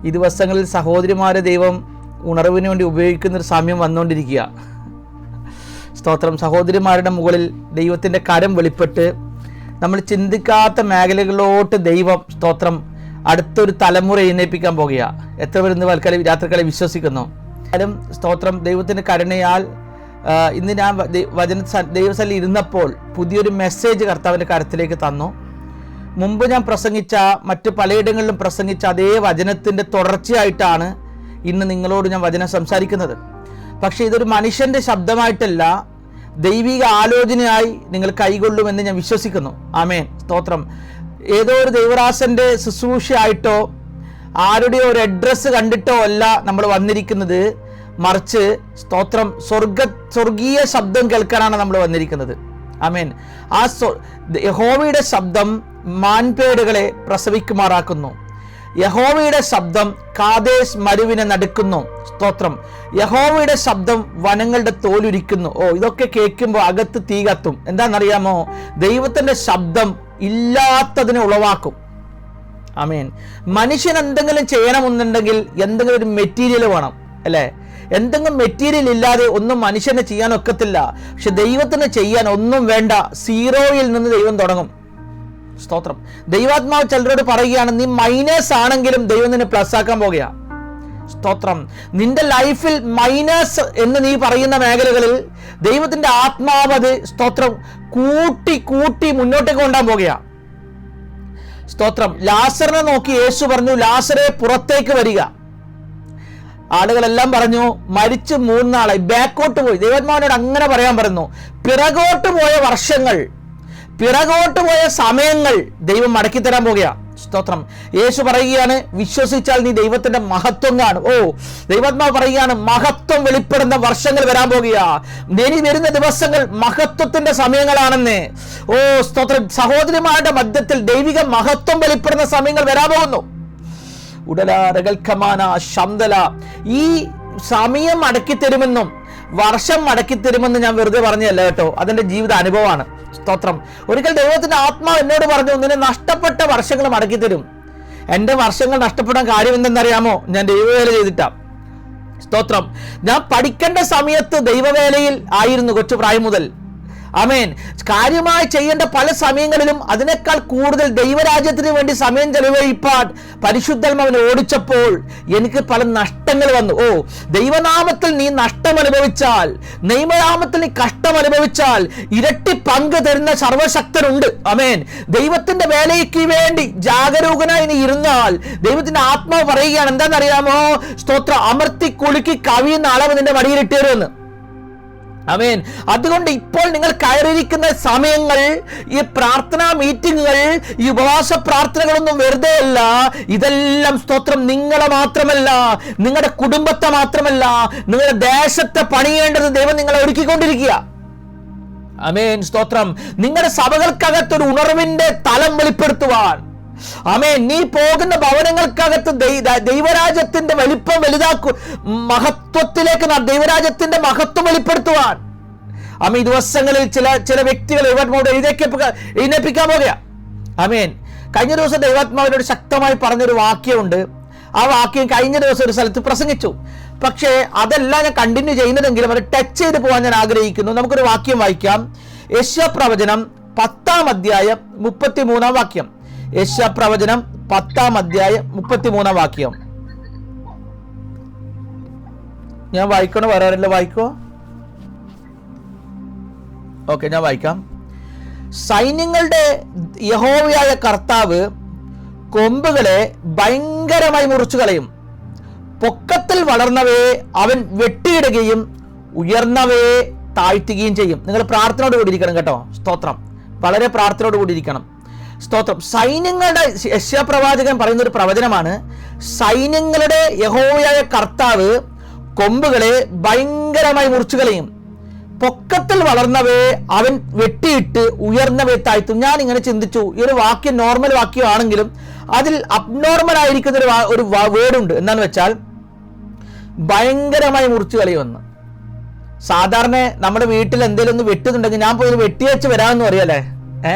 ഈ ദിവസങ്ങളിൽ സഹോദരിമാരെ ദൈവം ഉണർവിന് വേണ്ടി ഉപയോഗിക്കുന്നൊരു സമയം വന്നുകൊണ്ടിരിക്കുക. സ്തോത്രം. സഹോദരിമാരുടെ മുകളിൽ ദൈവത്തിൻ്റെ കരം വെളിപ്പെട്ട് നമ്മൾ ചിന്തിക്കാത്ത മേഖലകളിലോട്ട് ദൈവം സ്തോത്രം അടുത്തൊരു തലമുറ എഴുന്നേൽപ്പിക്കാൻ പോകുക. എത്ര പേർ ഇന്ന് രാത്രികാലം വിശ്വസിക്കുന്നു? സ്തോത്രം. ദൈവത്തിൻ്റെ കരുണയാൽ ഇന്ന് ഞാൻ ദൈവസ്ഥലിൽ ഇരുന്നപ്പോൾ പുതിയൊരു മെസ്സേജ് കർത്താവിൻ്റെ കരത്തിലേക്ക് തന്നു. മുമ്പ് ഞാൻ പ്രസംഗിച്ച മറ്റ് പലയിടങ്ങളിലും പ്രസംഗിച്ച അതേ വചനത്തിൻ്റെ തുടർച്ചയായിട്ടാണ് ഇന്ന് നിങ്ങളോട് ഞാൻ വചനം സംസാരിക്കുന്നത്. പക്ഷേ ഇതൊരു മനുഷ്യൻ്റെ ശബ്ദമായിട്ടല്ല, ദൈവിക ആലോചനയായി നിങ്ങൾ കൈകൊള്ളുമെന്ന് ഞാൻ വിശ്വസിക്കുന്നു. ആമേൻ. സ്തോത്രം. ഏതോ ഒരു ദൈവദാസൻ്റെ ശുശ്രൂഷയായിട്ടോ ആരുടെയോ ഒരു അഡ്രസ്സ് കണ്ടിട്ടോ അല്ല നമ്മൾ വന്നിരിക്കുന്നത്, മറിച്ച് സ്തോത്രം സ്വർഗീയ ശബ്ദം കേൾക്കാനാണ് നമ്മൾ വന്നിരിക്കുന്നത്. ആമേൻ. ആ യഹോവയുടെ ശബ്ദം മാൻപേടുകളെ പ്രസവിക്കുമാറാക്കുന്നു. യഹോവയുടെ ശബ്ദം കാദേശ് മരുവിനെ നടുക്കുന്നു. സ്തോത്രം. യഹോവയുടെ ശബ്ദം വനങ്ങളുടെ തോലുരിക്കുന്നു. ഇതൊക്കെ കേൾക്കുമ്പോൾ അകത്ത് തീ കത്തും. എന്താണെന്നറിയാമോ? ദൈവത്തിൻ്റെ ശബ്ദം ഇല്ലാത്തതിനെ ഉളവാക്കും. ആമേൻ. മനുഷ്യൻ എന്തെങ്കിലും ചെയ്യണമെന്നുണ്ടെങ്കിൽ എന്തെങ്കിലും ഒരു മെറ്റീരിയൽ വേണം, അല്ലേ? എന്തെങ്കിലും മെറ്റീരിയൽ ഇല്ലാതെ ഒന്നും മനുഷ്യനെ ചെയ്യാൻ ഒക്കത്തില്ല. പക്ഷെ ദൈവത്തിന് ചെയ്യാൻ ഒന്നും വേണ്ട. സീറോയിൽ നിന്ന് ദൈവം തുടങ്ങും. സ്തോത്രം. ദൈവാത്മാവ് ചിലരോട് പറയുകയാണ്, നീ മൈനസ് ആണെങ്കിലും ദൈവം നിന്നെ പ്ലസ് ആക്കാൻ പോകുക. സ്തോത്രം. നിന്റെ ലൈഫിൽ മൈനസ് എന്ന് നീ പറയുന്ന മേഖലകളിൽ ദൈവത്തിന്റെ ആത്മാവ് അത് സ്തോത്രം കൂട്ടി കൂട്ടി മുന്നോട്ടേക്ക് കൊണ്ടാൻ പോകുക. സ്തോത്രം. ലാസറിനെ നോക്കി യേശു പറഞ്ഞു, ലാസറെ പുറത്തേക്ക് വരിക. ആളുകളെല്ലാം പറഞ്ഞു, മരിച്ച് 3 നാളായി. ബാക്കോട്ട് പോയി. ദൈവാത്മാവിനോട് അങ്ങനെ പറയാൻ പറഞ്ഞു. പിറകോട്ട് പോയ വർഷങ്ങൾ, പിറകോട്ട് പോയ സമയങ്ങൾ ദൈവം മടക്കി തരാൻ പോകുക. സ്തോത്രം. യേശു പറയുകയാണ്, വിശ്വസിച്ചാൽ നീ ദൈവത്തിന്റെ മഹത്വം കാണും. ദൈവാത്മാവ് പറയുകയാണ്, മഹത്വം വെളിപ്പെടുന്ന വർഷങ്ങൾ വരാൻ പോകുക. ഇനി വരുന്ന ദിവസങ്ങൾ മഹത്വത്തിന്റെ സമയങ്ങളാണെന്ന്. സ്തോത്രം. സഹോദരിമാരുടെ മധ്യത്തിൽ ദൈവിക മഹത്വം വെളിപ്പെടുന്ന സമയങ്ങൾ വരാൻ പോകുന്നു. ഈ സമയം മടക്കി തരുമെന്നും വർഷം മടക്കി തരുമെന്ന് ഞാൻ വെറുതെ പറഞ്ഞല്ല കേട്ടോ, അതെന്റെ ജീവിത അനുഭവമാണ്. സ്തോത്രം. ഒരിക്കൽ ദൈവത്തിന്റെ ആത്മാവ് എന്നോട് പറഞ്ഞു, നിന്നെ നഷ്ടപ്പെട്ട വർഷങ്ങൾ മടക്കി തരും. എൻ്റെ വർഷങ്ങൾ നഷ്ടപ്പെടാൻ കാര്യം എന്തെന്നറിയാമോ? ഞാൻ ദൈവവേല ചെയ്തിട്ടാ. സ്തോത്രം. ഞാൻ പഠിക്കേണ്ട സമയത്ത് ദൈവവേലയിൽ ആയിരുന്നു കൊച്ചു പ്രായം മുതൽ. ആമേൻ. കാര്യമായി ചെയ്യേണ്ട പല സമയങ്ങളിലും അതിനേക്കാൾ കൂടുതൽ ദൈവരാജ്യത്തിന് വേണ്ടി സമയം ചെലവഴിപ്പാൻ പരിശുദ്ധാത്മാവിനെ ഓടിച്ചപ്പോൾ എനിക്ക് പല നഷ്ടങ്ങൾ വന്നു. ദൈവനാമത്തിൽ നീ നഷ്ടം അനുഭവിച്ചാൽ, ദൈവനാമത്തിൽ നീ കഷ്ടം അനുഭവിച്ചാൽ ഇരട്ടി പങ്ക് തരുന്ന സർവശക്തനുണ്ട്. ആമേൻ. ദൈവത്തിന്റെ വേലയ്ക്ക് വേണ്ടി ജാഗരൂകനായി നീ ഇരുന്നാൽ ദൈവത്തിന്റെ ആത്മാവ് പറയുകയാണ്, എന്താണെന്നറിയാമോ? സ്തോത്രം. അമർത്തി കുലുക്കി കവിയുന്ന അളവ് നിന്റെ മടിയിലിട്ടേരുമെന്ന്. ആമേൻ. അതുകൊണ്ട് ഇപ്പോൾ നിങ്ങൾ കയറിയിരിക്കുന്ന സമയങ്ങൾ, ഈ പ്രാർത്ഥനാ മീറ്റിങ്ങുകൾ, ഈ ഉപവാസ പ്രാർത്ഥനകളൊന്നും വെറുതെ അല്ല. ഇതെല്ലാം സ്തോത്രം നിങ്ങളെ മാത്രമല്ല, നിങ്ങളുടെ കുടുംബത്തെ മാത്രമല്ല, നിങ്ങളുടെ ദേശത്തെ പണിയേണ്ടത് ദൈവം നിങ്ങളെ ഒരുക്കിക്കൊണ്ടിരിക്കുക. ആമേൻ. സ്തോത്രം. നിങ്ങളുടെ സഭകൾക്കകത്തൊരു ഉണർവിന്റെ തലം വെളിപ്പെടുത്തുവാൻ, ആമേൻ, നീ പോകുന്ന ഭവനങ്ങൾക്കകത്ത് ദൈവരാജ്യത്തിന്റെ വലിപ്പം വലുതാക്കു മഹത്വത്തിലേക്ക് ദൈവരാജ്യത്തിന്റെ മഹത്വം വെളിപ്പെടുത്തുവാൻ ആമേൻ. ഈ ദിവസങ്ങളിൽ ചില വ്യക്തികൾ ദൈവാത്മാവോട് എഴുന്നേൽപ്പിക്കാൻ പോകുക. ആമേൻ. കഴിഞ്ഞ ദിവസം ദൈവാത്മാവിനോട് ശക്തമായി പറഞ്ഞൊരു വാക്യമുണ്ട്. ആ വാക്യം കഴിഞ്ഞ ദിവസം ഒരു സ്ഥലത്ത് പ്രസംഗിച്ചു. പക്ഷേ അതെല്ലാം ഞാൻ കണ്ടിന്യൂ ചെയ്യുന്നതെങ്കിലും അത് ടച്ച് ചെയ്ത് പോകാൻ ഞാൻ ആഗ്രഹിക്കുന്നു. നമുക്കൊരു വാക്യം വായിക്കാം. യെശയ്യാപ്രവചനം 10-ാം അധ്യായം 33-ാം വാക്യം. യെശയ്യാപ്രവചനം 10-ാം അധ്യായം 33-ാം വാക്യം. ഞാൻ വായിക്കണോ? വേറെ ആരെല്ലാം വായിക്കോ? ഓക്കെ, ഞാൻ വായിക്കാം. സൈന്യങ്ങളുടെ യഹോവയായ കർത്താവ് കൊമ്പുകളെ ഭയങ്കരമായി മുറിച്ചു കളയും. പൊക്കത്തിൽ വളർന്നവയെ അവൻ വെട്ടിയിടുകയും ഉയർന്നവയെ താഴ്ത്തുകയും ചെയ്യും. നിങ്ങൾ പ്രാർത്ഥനയോട് കൂടിയിരിക്കണം കേട്ടോ. സ്തോത്രം. വളരെ പ്രാർത്ഥനയോട് കൂടിയിരിക്കണം. സ്തോത്രം. സൈന്യങ്ങളുടെ, യെശയ്യാ പ്രവാചകൻ പറയുന്ന ഒരു പ്രവചനമാണ്. സൈന്യങ്ങളുടെ യഹോവയായ കർത്താവ് കൊമ്പുകളെ ഭയങ്കരമായി മുറിച്ചു കളയും. പൊക്കത്തിൽ വളർന്നവയെ അവൻ വെട്ടിയിട്ട് ഉയർന്നവയെ താഴ്ത്തും. ഞാൻ ഇങ്ങനെ ചിന്തിച്ചു, ഈ ഒരു വാക്യം നോർമൽ വാക്യമാണെങ്കിലും അതിൽ അബ്നോർമൽ ആയിരിക്കുന്ന ഒരു വേർഡുണ്ട്. എന്താന്ന് വെച്ചാൽ ഭയങ്കരമായി മുറിച്ചു കളയുമെന്ന്. സാധാരണ നമ്മുടെ വീട്ടിൽ എന്തെങ്കിലും ഒന്ന് വെട്ടുന്നുണ്ടെങ്കിൽ ഞാൻ പോയി വെട്ടിവെച്ച് വരാമെന്ന് പറയല്ലേ.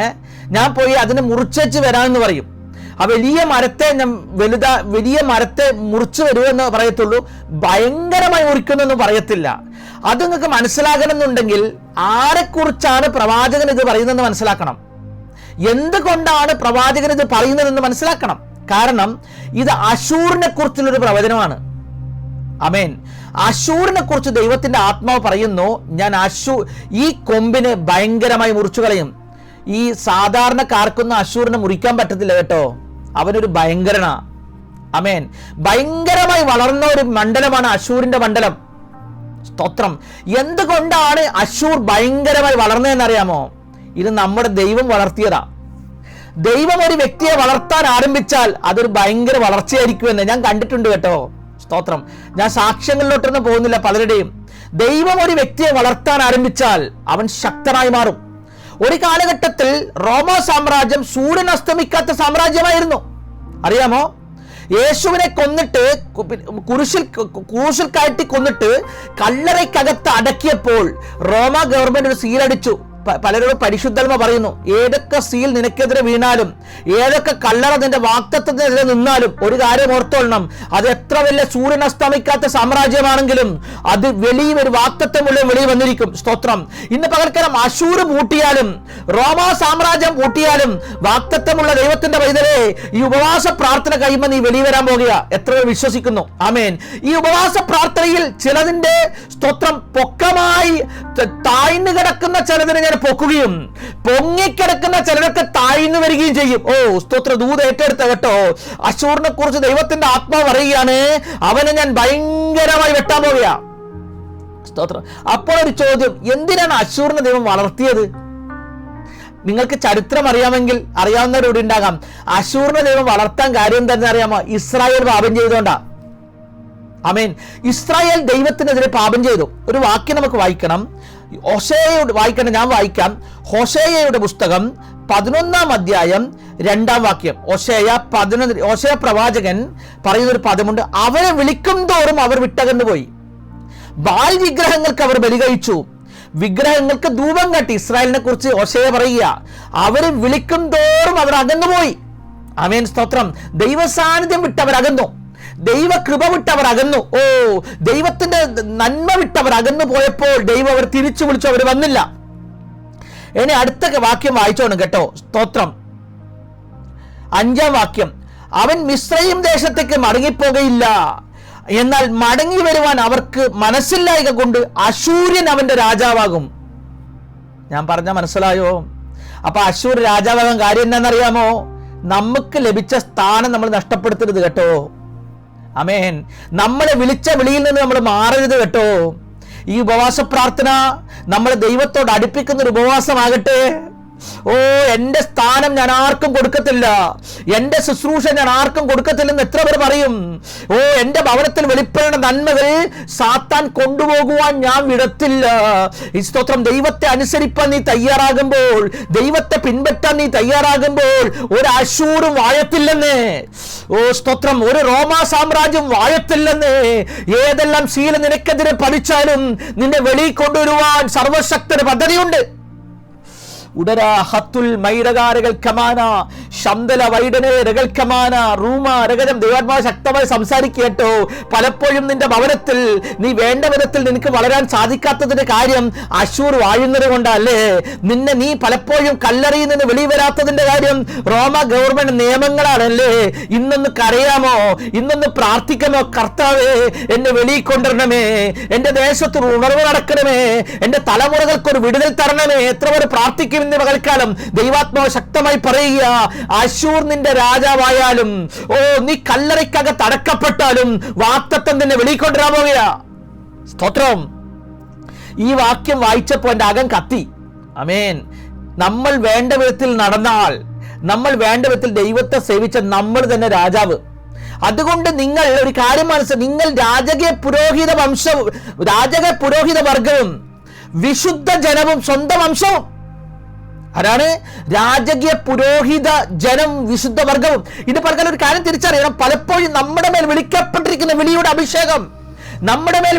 ഞാൻ പോയി അതിനെ മുറിച്ചു വരാമെന്ന് പറയും. ആ വലിയ മരത്തെ മുറിച്ചു വരുമെന്ന് പറയത്തുള്ളൂ, ഭയങ്കരമായി മുറിക്കുന്നെന്ന് പറയത്തില്ല. അത് നിങ്ങൾക്ക് മനസ്സിലാകണമെന്നുണ്ടെങ്കിൽ ആരെക്കുറിച്ചാണ് പ്രവാചകൻ ഇത് പറയുന്നതെന്ന് മനസ്സിലാക്കണം. എന്തുകൊണ്ടാണ് പ്രവാചകൻ ഇത് പറയുന്നതെന്ന് മനസ്സിലാക്കണം. കാരണം ഇത് അശൂറിനെ കുറിച്ചുള്ളൊരു പ്രവചനമാണ്. ആമേൻ. അശൂറിനെ കുറിച്ച് ദൈവത്തിന്റെ ആത്മാവ് പറയുന്നു, ഞാൻ ഈ കൊമ്പിനെ ഭയങ്കരമായി മുറിച്ചു കളയും. ഈ സാധാരണക്കാർക്കൊന്നും അശൂറിനെ മുറിക്കാൻ പറ്റത്തില്ല കേട്ടോ. അവനൊരു ഭയങ്കരനാ. ആമേൻ. ഭയങ്കരമായി വളർന്ന ഒരു മണ്ഡലമാണ് അശൂറിന്റെ മണ്ഡലം. സ്തോത്രം. എന്തുകൊണ്ടാണ് അശൂർ ഭയങ്കരമായി വളർന്നതെന്നറിയാമോ? ഇത് നമ്മുടെ ദൈവം വളർത്തിയതാ. ദൈവം ഒരു വ്യക്തിയെ വളർത്താൻ ആരംഭിച്ചാൽ അതൊരു ഭയങ്കര വളർച്ചയായിരിക്കുമെന്ന് ഞാൻ കണ്ടിട്ടുണ്ട് കേട്ടോ. സ്തോത്രം. ഞാൻ സാക്ഷ്യങ്ങളിലോട്ടൊന്നും പോകുന്നില്ല പലരുടെയും. ദൈവം ഒരു വ്യക്തിയെ വളർത്താൻ ആരംഭിച്ചാൽ അവൻ ശക്തനായി മാറും. ഒരു കാലഘട്ടത്തിൽ റോമാ സാമ്രാജ്യം സൂര്യൻ അസ്തമിക്കാത്ത സാമ്രാജ്യമായിരുന്നു. അറിയാമോ? യേശുവിനെ കൊന്നിട്ട് ക്രൂശിൽ കയറ്റി കൊന്നിട്ട് കല്ലറയ്ക്കകത്ത് അടക്കിയപ്പോൾ റോമ ഗവൺമെന്റ് ഒരു സീലടിച്ചു. പലരോടും പരിശുദ്ധാത്മ പറയുന്നു, ഏതൊക്കെ സീൽ നിനക്കെതിരെ വീണാലും, ഏതൊക്കെ കല്ലറ നിന്റെ വാക്തത്വത്തിനെതിരെ നിന്നാലും ഒരു കാര്യം ഓർത്തോളണം, അത് എത്ര വലിയ സൂര്യൻ അസ്തമിക്കാത്ത സാമ്രാജ്യമാണെങ്കിലും അത് ഒരു വാക്തത്വമുള്ള വെളിയിൽ വന്നിരിക്കും. സ്തോത്രം. ഇന്ന് പകൽക്കാലം അശൂർ പൂട്ടിയാലും റോമാ സാമ്രാജ്യം പൂട്ടിയാലും വാക്തത്വമുള്ള ദൈവത്തിന്റെ പൈതലേ, ഈ ഉപവാസ പ്രാർത്ഥന കഴിയുമ്പോൾ നീ വെളിയിൽ വരാൻ പോകുക. എത്ര പേർ വിശ്വസിക്കുന്നു? ആമേൻ. ഈ ഉപവാസ പ്രാർത്ഥനയിൽ ചിലതിന്റെ സ്തോത്രം പൊക്കമായി താഴ്ന്നു കിടക്കുന്ന ചിലതിനെ ഞാൻ പൊക്കുകയും പൊങ്ങിക്കിടക്കുന്ന ചിലരൊക്കെ താഴ്ന്നു വരികയും ചെയ്യും. ഓ സ്തോത്ര. ദൂത ഏറ്റെടുത്ത കേട്ടോ. അശൂറിനെ കുറിച്ച് ദൈവത്തിന്റെ ആത്മാവ് പറയുകയാണ്, അവനെ ഞാൻ ഭയങ്കരമായി വെട്ടാൻ പോവുക. സ്തോത്രം. അപ്പോൾ ഒരു ചോദ്യം, എന്തിനാണ് അശൂറിനെ ദൈവം വളർത്തിയത്? നിങ്ങൾക്ക് ചരിത്രം അറിയാമെങ്കിൽ അറിയാവുന്നവരോട് ഉണ്ടാകാം. അശൂറിനെ ദൈവം വളർത്താൻ കാര്യം എന്താണെന്ന് അറിയാമോ? ഇസ്രായേൽ പാപം ചെയ്തുകൊണ്ടാ. ആമേൻ. ഇസ്രായേൽ ദൈവത്തിനെതിരെ പാപം ചെയ്തു. ഒരു വാക്യം നമുക്ക് വായിക്കണം. ഞാൻ വായിക്കാം. ഹോശേയയുടെ പുസ്തകം 11-ാം അധ്യായം 2-ാം വാക്യം. ഹോശേയ പ്രവാചകൻ പറയുന്നൊരു പദമുണ്ട്, അവരെ വിളിക്കും തോറും അവർ വിട്ടകന്നു പോയി. ബാൽ വിഗ്രഹങ്ങൾക്ക് അവർ ബലി കഴിച്ചു, വിഗ്രഹങ്ങൾക്ക് ധൂപം കാട്ടി. ഇസ്രായേലിനെ കുറിച്ച് ഹോശേയ പറയുക, അവരെ വിളിക്കും തോറും അവർ അകന്നുപോയി. ആമേൻ. സ്തോത്രം. ദൈവ സാന്നിധ്യം വിട്ടവർ അകന്നു, ദൈവ കൃപ വിട്ടവർ അകന്നു. ഓ ദൈവത്തിന്റെ നന്മ വിട്ടവർ അകന്നു പോയപ്പോൾ ദൈവം അവർ തിരിച്ചു വിളിച്ചു, അവർ വന്നില്ല. ഇനി അടുത്ത വാക്യം വായിച്ചോണം കേട്ടോ. സ്തോത്രം. 5-ാം വാക്യം, അവൻ മിസ്രയീം ദേശത്തേക്ക് മടങ്ങിപ്പോകയില്ല, എന്നാൽ മടങ്ങി വരുവാൻ അവർക്ക് മനസ്സില്ലായ്ക കൊണ്ട് അശൂര്യൻ അവന്റെ രാജാവാകും. ഞാൻ പറഞ്ഞ മനസ്സിലായോ? അപ്പൊ അശൂർ രാജാവാകാൻ കാര്യം എന്താണെന്നറിയാമോ? നമുക്ക് ലഭിച്ച സ്ഥാനം നമ്മൾ നഷ്ടപ്പെടുത്തരുത് കേട്ടോ. ആമേൻ. നമ്മളെ വിളിച്ച വിളിയിൽ നിന്ന് നമ്മൾ മാറരുത് കേട്ടോ. ഈ ഉപവാസ പ്രാർത്ഥന നമ്മളെ ദൈവത്തോട് അടുപ്പിക്കുന്ന ഒരു ഉപവാസമാകട്ടെ. ഓ എന്റെ സ്ഥാനം ഞാൻ ആർക്കും കൊടുക്കത്തില്ല, എന്റെ ശുശ്രൂഷ ഞാൻ ആർക്കും കൊടുക്കത്തില്ലെന്ന് എത്ര പേർ പറയും. ഓ എന്റെ ഭവനത്തിൽ വെളിപ്പെടുന്ന നന്മകൾ സാത്താൻ കൊണ്ടുപോകുവാൻ ഞാൻ വിടത്തില്ല. ഈ സ്തോത്രം. ദൈവത്തെ അനുസരിപ്പാൻ നീ തയ്യാറാകുമ്പോൾ, ദൈവത്തെ പിൻപറ്റാൻ നീ തയ്യാറാകുമ്പോൾ ഒരു അശൂറും വാഴത്തില്ലെന്നേ. ഓ സ്തോത്രം. ഒരു റോമാ സാമ്രാജ്യം വാഴത്തില്ലെന്നേ. ഏതെല്ലാം ശീല നിനക്കെതിരെ പതിച്ചാലും നിന്നെ വെളിയിൽ കൊണ്ടുവരുവാൻ സർവശക്തന് പദ്ധതിയുണ്ട്. ഉടരാ ഹത്തുൽ മൈരകാരകൾ കമാന ശന്തല വൈഡനെ രകൾ കമാന റൂമ രകരം. ദൈവാത്മാവ് ശക്തമായി സംസാരിക്കേട്ടോ. പലപ്പോഴും നിന്റെ ഭവനത്തിൽ നീ വേണ്ട വിധത്തിൽ നിനക്ക് വളരാൻ സാധിക്കാത്തതിന്റെ കാര്യം അശൂർ വാഴുന്നത് കൊണ്ടല്ലേ. നീ പലപ്പോഴും കല്ലറിയിൽ നിന്ന് വെളിയിൽ വരാത്തതിന്റെ കാര്യം റോമ ഗവൺമെന്റ് നിയമങ്ങളാണല്ലേ. ഇന്നൊന്ന് കരയാമോ? ഇന്നൊന്ന് പ്രാർത്ഥിക്കാമോ? കർത്താവേ എന്നെ വെളിയിൽ കൊണ്ടുവരണമേ, എന്റെ ദേശത്ത് ഉണർവ് നടക്കണമേ, എന്റെ തലമുറകൾക്ക് ഒരു വിടുതൽ തരണമേ. എത്ര പേർ പ്രാർത്ഥിക്കും ഇന്ന് പകൽക്കാലം? ദൈവാത്മാവ് ശക്തമായി പറയുക, അശൂർ നിന്റെ രാജാവായാലും, ഓ നീ കല്ലറയ്ക്കകത്ത് അടക്കപ്പെട്ടാലും വാക്തത്വം നിന്നെ വെളിക്കൊണ്ടിരാൻ പോകുക. സ്തോത്രം. ഈ വാക്യം വായിച്ചപ്പോൾ എന്റെ അകം കത്തി. ആമേൻ. നമ്മൾ വേണ്ട വിധത്തിൽ നടന്നാൽ, നമ്മൾ വേണ്ട വിധത്തിൽ ദൈവത്തെ സേവിച്ച നമ്മൾ തന്നെ രാജാവ്. അതുകൊണ്ട് നിങ്ങൾ ഒരു കാര്യം മനസ്സിലാക്കുക, നിങ്ങൾ രാജകീയ പുരോഹിത വർഗവും വിശുദ്ധ ജനവും സ്വന്തം വംശവും. ആരാണ്? രാജകീയ പുരോഹിത ജനം, വിശുദ്ധ വർഗവും. ഇത് പറഞ്ഞാൽ ഒരു കാര്യം തിരിച്ചറിയണം. പലപ്പോഴും നമ്മുടെ മേൽ വിളിക്കപ്പെട്ടിരിക്കുന്ന വിളിയുടെ അഭിഷേകം, നമ്മുടെ മേൽ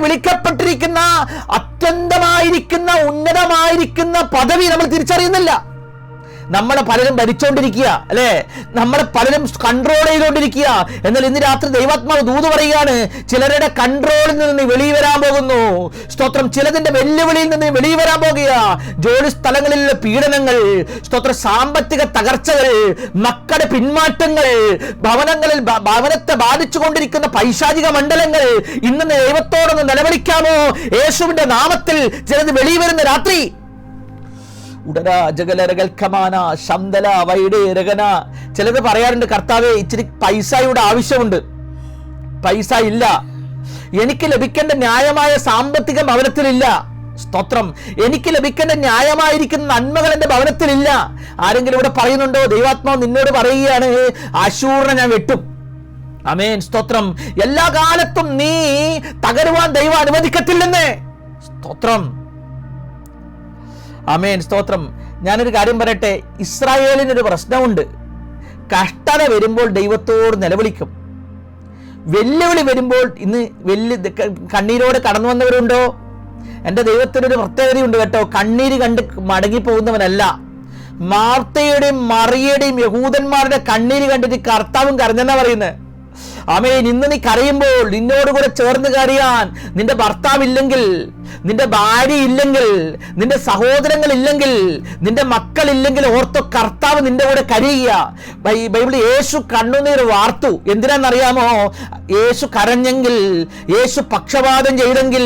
നമ്മളെ പലരും ഭരിച്ചുകൊണ്ടിരിക്കുക, അല്ലെ? നമ്മളെ പലരും കൺട്രോൾ ചെയ്തുകൊണ്ടിരിക്കുക. എന്നാൽ ഇന്ന് രാത്രി ദൈവാത്മാവ് ദൂത് പറയുകയാണ്, ചിലരുടെ കൺട്രോളിൽ നിന്ന് വെളിയിൽ വരാൻ പോകുന്നു. സ്തോത്രം. ചിലതിന്റെ വെല്ലുവിളിയിൽ നിന്ന് വെളിയിൽ വരാൻ പോകുക. ജോലി സ്ഥലങ്ങളിലെ പീഡനങ്ങൾ, സ്തോത്രം, സാമ്പത്തിക തകർച്ചകൾ, മക്കളുടെ പിന്മാറ്റങ്ങൾ, ഭവനത്തെ ബാധിച്ചുകൊണ്ടിരിക്കുന്ന പൈശാചിക മണ്ഡലങ്ങൾ, ഇന്ന് ദൈവത്തോടൊന്ന് നിലവിളിക്കാമോ? യേശുവിന്റെ നാമത്തിൽ ചിലത് വെളിയിൽ വരുന്ന രാത്രി. ചിലത് പറയാറുണ്ട്, കർത്താവേ ഇച്ചിരി പൈസയുടെ ആവശ്യമുണ്ട്, പൈസ ഇല്ല, എനിക്ക് ലഭിക്കേണ്ട ന്യായമായ സാമ്പത്തിക ഭവനത്തിലില്ല. സ്തോത്രം. എനിക്ക് ലഭിക്കേണ്ട ന്യായമായിരിക്കുന്ന നന്മകൾ എന്റെ ഭവനത്തിലില്ല. ആരെങ്കിലും ഇവിടെ പറയുന്നുണ്ടോ? ദൈവാത്മാവ് നിന്നോട് പറയുകയാണ്, അശൂറിനെ ഞാൻ വെട്ടും. ആമേൻ. സ്തോത്രം. എല്ലാ കാലത്തും നീ തകരുവാൻ ദൈവം അനുവദിക്കത്തില്ലെന്ന്. സ്തോത്രം. ആമേൻ. സ്തോത്രം. ഞാനൊരു കാര്യം പറയട്ടെ, ഇസ്രായേലിനൊരു പ്രശ്നമുണ്ട്. കഷ്ടത വരുമ്പോൾ ദൈവത്തോട് നിലവിളിക്കും. വെല്ലുവിളി വരുമ്പോൾ ഇന്ന് കണ്ണീരോടെ കടന്നു വന്നവരുണ്ടോ? എൻ്റെ ദൈവത്തിനൊരു പ്രത്യേകതയുണ്ട് കേട്ടോ, കണ്ണീര് കണ്ട് മടങ്ങിപ്പോകുന്നവനല്ല. മാർത്തയുടെയും മറിയയുടെയും യഹൂദന്മാരുടെ കണ്ണീര് കണ്ടിട്ട് കർത്താവും കരഞ്ഞെന്നാ പറയുന്നത്. ആമേൻ. ഇന്ന് നീ കരയുമ്പോൾ നിന്നോട് കൂടെ ചേർന്ന് കരയാൻ നിന്റെ ഭർത്താവില്ലെങ്കിൽ, നിന്റെ ഭാര്യ ഇല്ലെങ്കിൽ, നിന്റെ സഹോദരങ്ങൾ ഇല്ലെങ്കിൽ, നിന്റെ മക്കളില്ലെങ്കിൽ, ഓർത്തോ, കർത്താവ് നിന്റെ കൂടെ കരയുക. ബൈബിളിൽ യേശു കണ്ണുനീർ വാർത്തു. എന്തിനാണെന്നറിയാമോ? യേശു കരഞ്ഞെങ്കിൽ, യേശു പക്ഷപാതം ചെയ്തെങ്കിൽ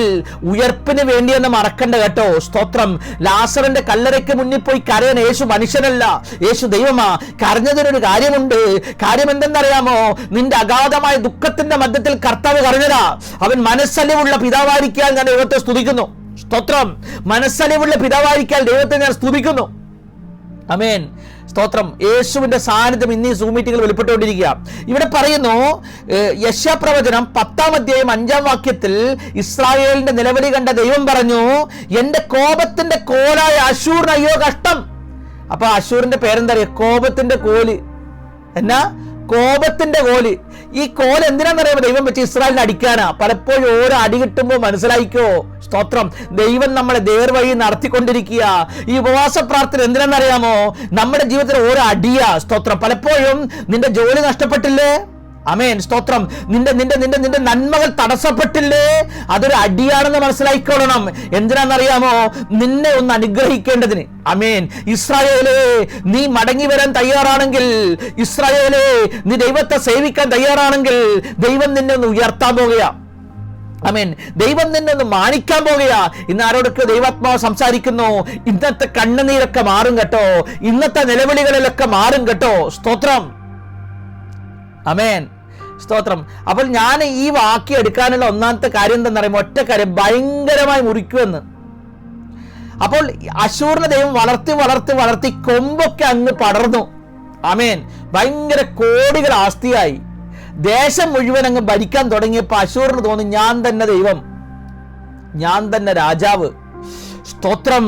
ഉയർപ്പിന് വേണ്ടിയെന്ന് മറക്കണ്ട കേട്ടോ. സ്തോത്രം. ലാസറിന്റെ കല്ലറയ്ക്ക് മുന്നിൽ പോയി കരയാൻ യേശു മനുഷ്യനല്ല, യേശു ദൈവമാ. കരഞ്ഞതിനൊരു കാര്യമുണ്ട്. കാര്യം എന്തെന്നറിയാമോ? നിന്റെ അഗാധമായ ദുഃഖത്തിന്റെ മധ്യത്തിൽ കർത്താവ് കരഞ്ഞതാ. അവൻ മനസ്സലിവുള്ള പിതാവായിരിക്കാൻ ഞാൻ ദൈവത്തെ സ്തുതിക്കുന്നു. സ്തോത്രം. മനസ്സലിവുള്ള പിതാവായിരിക്കാൻ ദൈവത്തെ ഞാൻ സ്തുതിക്കുന്നു. ആമേൻ. സ്തോത്രം. യേശുവിന്റെ സാന്നിധ്യം ഇന്നീ സൂം മീറ്റിംഗിൽ വെളിപ്പെട്ടുകൊണ്ടിരിക്കുക. ഇവിടെ പറയുന്നു, യെശയ്യാപ്രവചനം 10-ാം അധ്യായം 5-ാം വാക്യത്തിൽ ഇസ്രായേലിന്റെ നിലവിളി കണ്ട ദൈവം പറഞ്ഞു, എന്റെ കോപത്തിന്റെ കോലായ അശൂറിന് അയ്യോ കഷ്ടം. അപ്പൊ അശൂറിന്റെ പേരെന്തറിയ? കോപത്തിന്റെ കോല്. എന്നാ? കോപത്തിന്റെ കോല്. ഈ കോല് എന്തിനാണെന്നറിയാമോ? ദൈവം വെച്ച് ഇസ്രായേലിനെ അടിക്കാനാ. പലപ്പോഴും ഓരോ അടി കിട്ടുമ്പോൾ മനസ്സിലായിക്കോ. സ്തോത്രം. ദൈവം നമ്മളെ നേർവഴി നടത്തിക്കൊണ്ടിരിക്കുക. ഈ ഉപവാസ പ്രാർത്ഥന എന്തിനാണെന്നറിയാമോ? നമ്മുടെ ജീവിതത്തിൽ ഓരോ അടിയാ. സ്തോത്രം. പലപ്പോഴും നിന്റെ ജോലി നഷ്ടപ്പെട്ടില്ലേ? ആമേൻ. സ്തോത്രം. നിന്റെ നന്മകൾ തടസ്സപ്പെട്ടില്ലേ? അതൊരു അടിയാണെന്ന് മനസ്സിലായിക്കൊള്ളണം. എന്തിനാണെന്നറിയാമോ? നിന്നെ ഒന്ന് അനുഗ്രഹിക്കേണ്ടതിന്. ആമേൻ. ഇസ്രായേലേ, നീ മടങ്ങി വരാൻ തയ്യാറാണെങ്കിൽ, ഇസ്രായേലേ, നീ ദൈവത്തെ സേവിക്കാൻ തയ്യാറാണെങ്കിൽ, ദൈവം നിന്നെ ഒന്ന് ഉയർത്താൻ പോകുക. ആമേൻ. ദൈവം നിന്നെ ഒന്ന് മാനിക്കാൻ പോകുക. ഇന്ന് ആരോടൊക്കെ ദൈവാത്മാവ് സംസാരിക്കുന്നു. ഇന്നത്തെ കണ്ണുനീരൊക്കെ മാറും കേട്ടോ. ഇന്നത്തെ നിലവിളികളിലൊക്കെ മാറും കേട്ടോ. സ്തോത്രം. ആമേൻ. സ്തോത്രം. അപ്പോൾ ഞാൻ ഈ വാക്യം എടുക്കാനുള്ള ഒന്നാമത്തെ കാര്യം എന്താണെന്ന് പറയുമ്പോൾ, ഒറ്റ കാര്യം, ഭയങ്കരമായി മുറിക്കുമെന്ന്. അപ്പോൾ അശൂറിനെ ദൈവം വളർത്തി വളർത്തി വളർത്തി കൊമ്പൊക്കെ അങ്ങ് പടർന്നു. ആമേൻ. ഭയങ്കര കോടികൾ ആസ്തിയായി. ദേശം മുഴുവൻ അങ്ങ് ഭരിക്കാൻ തുടങ്ങിയപ്പോൾ അശൂറിന് തോന്നി, ഞാൻ തന്നെ ദൈവം, ഞാൻ തന്നെ രാജാവ്. സ്തോത്രം.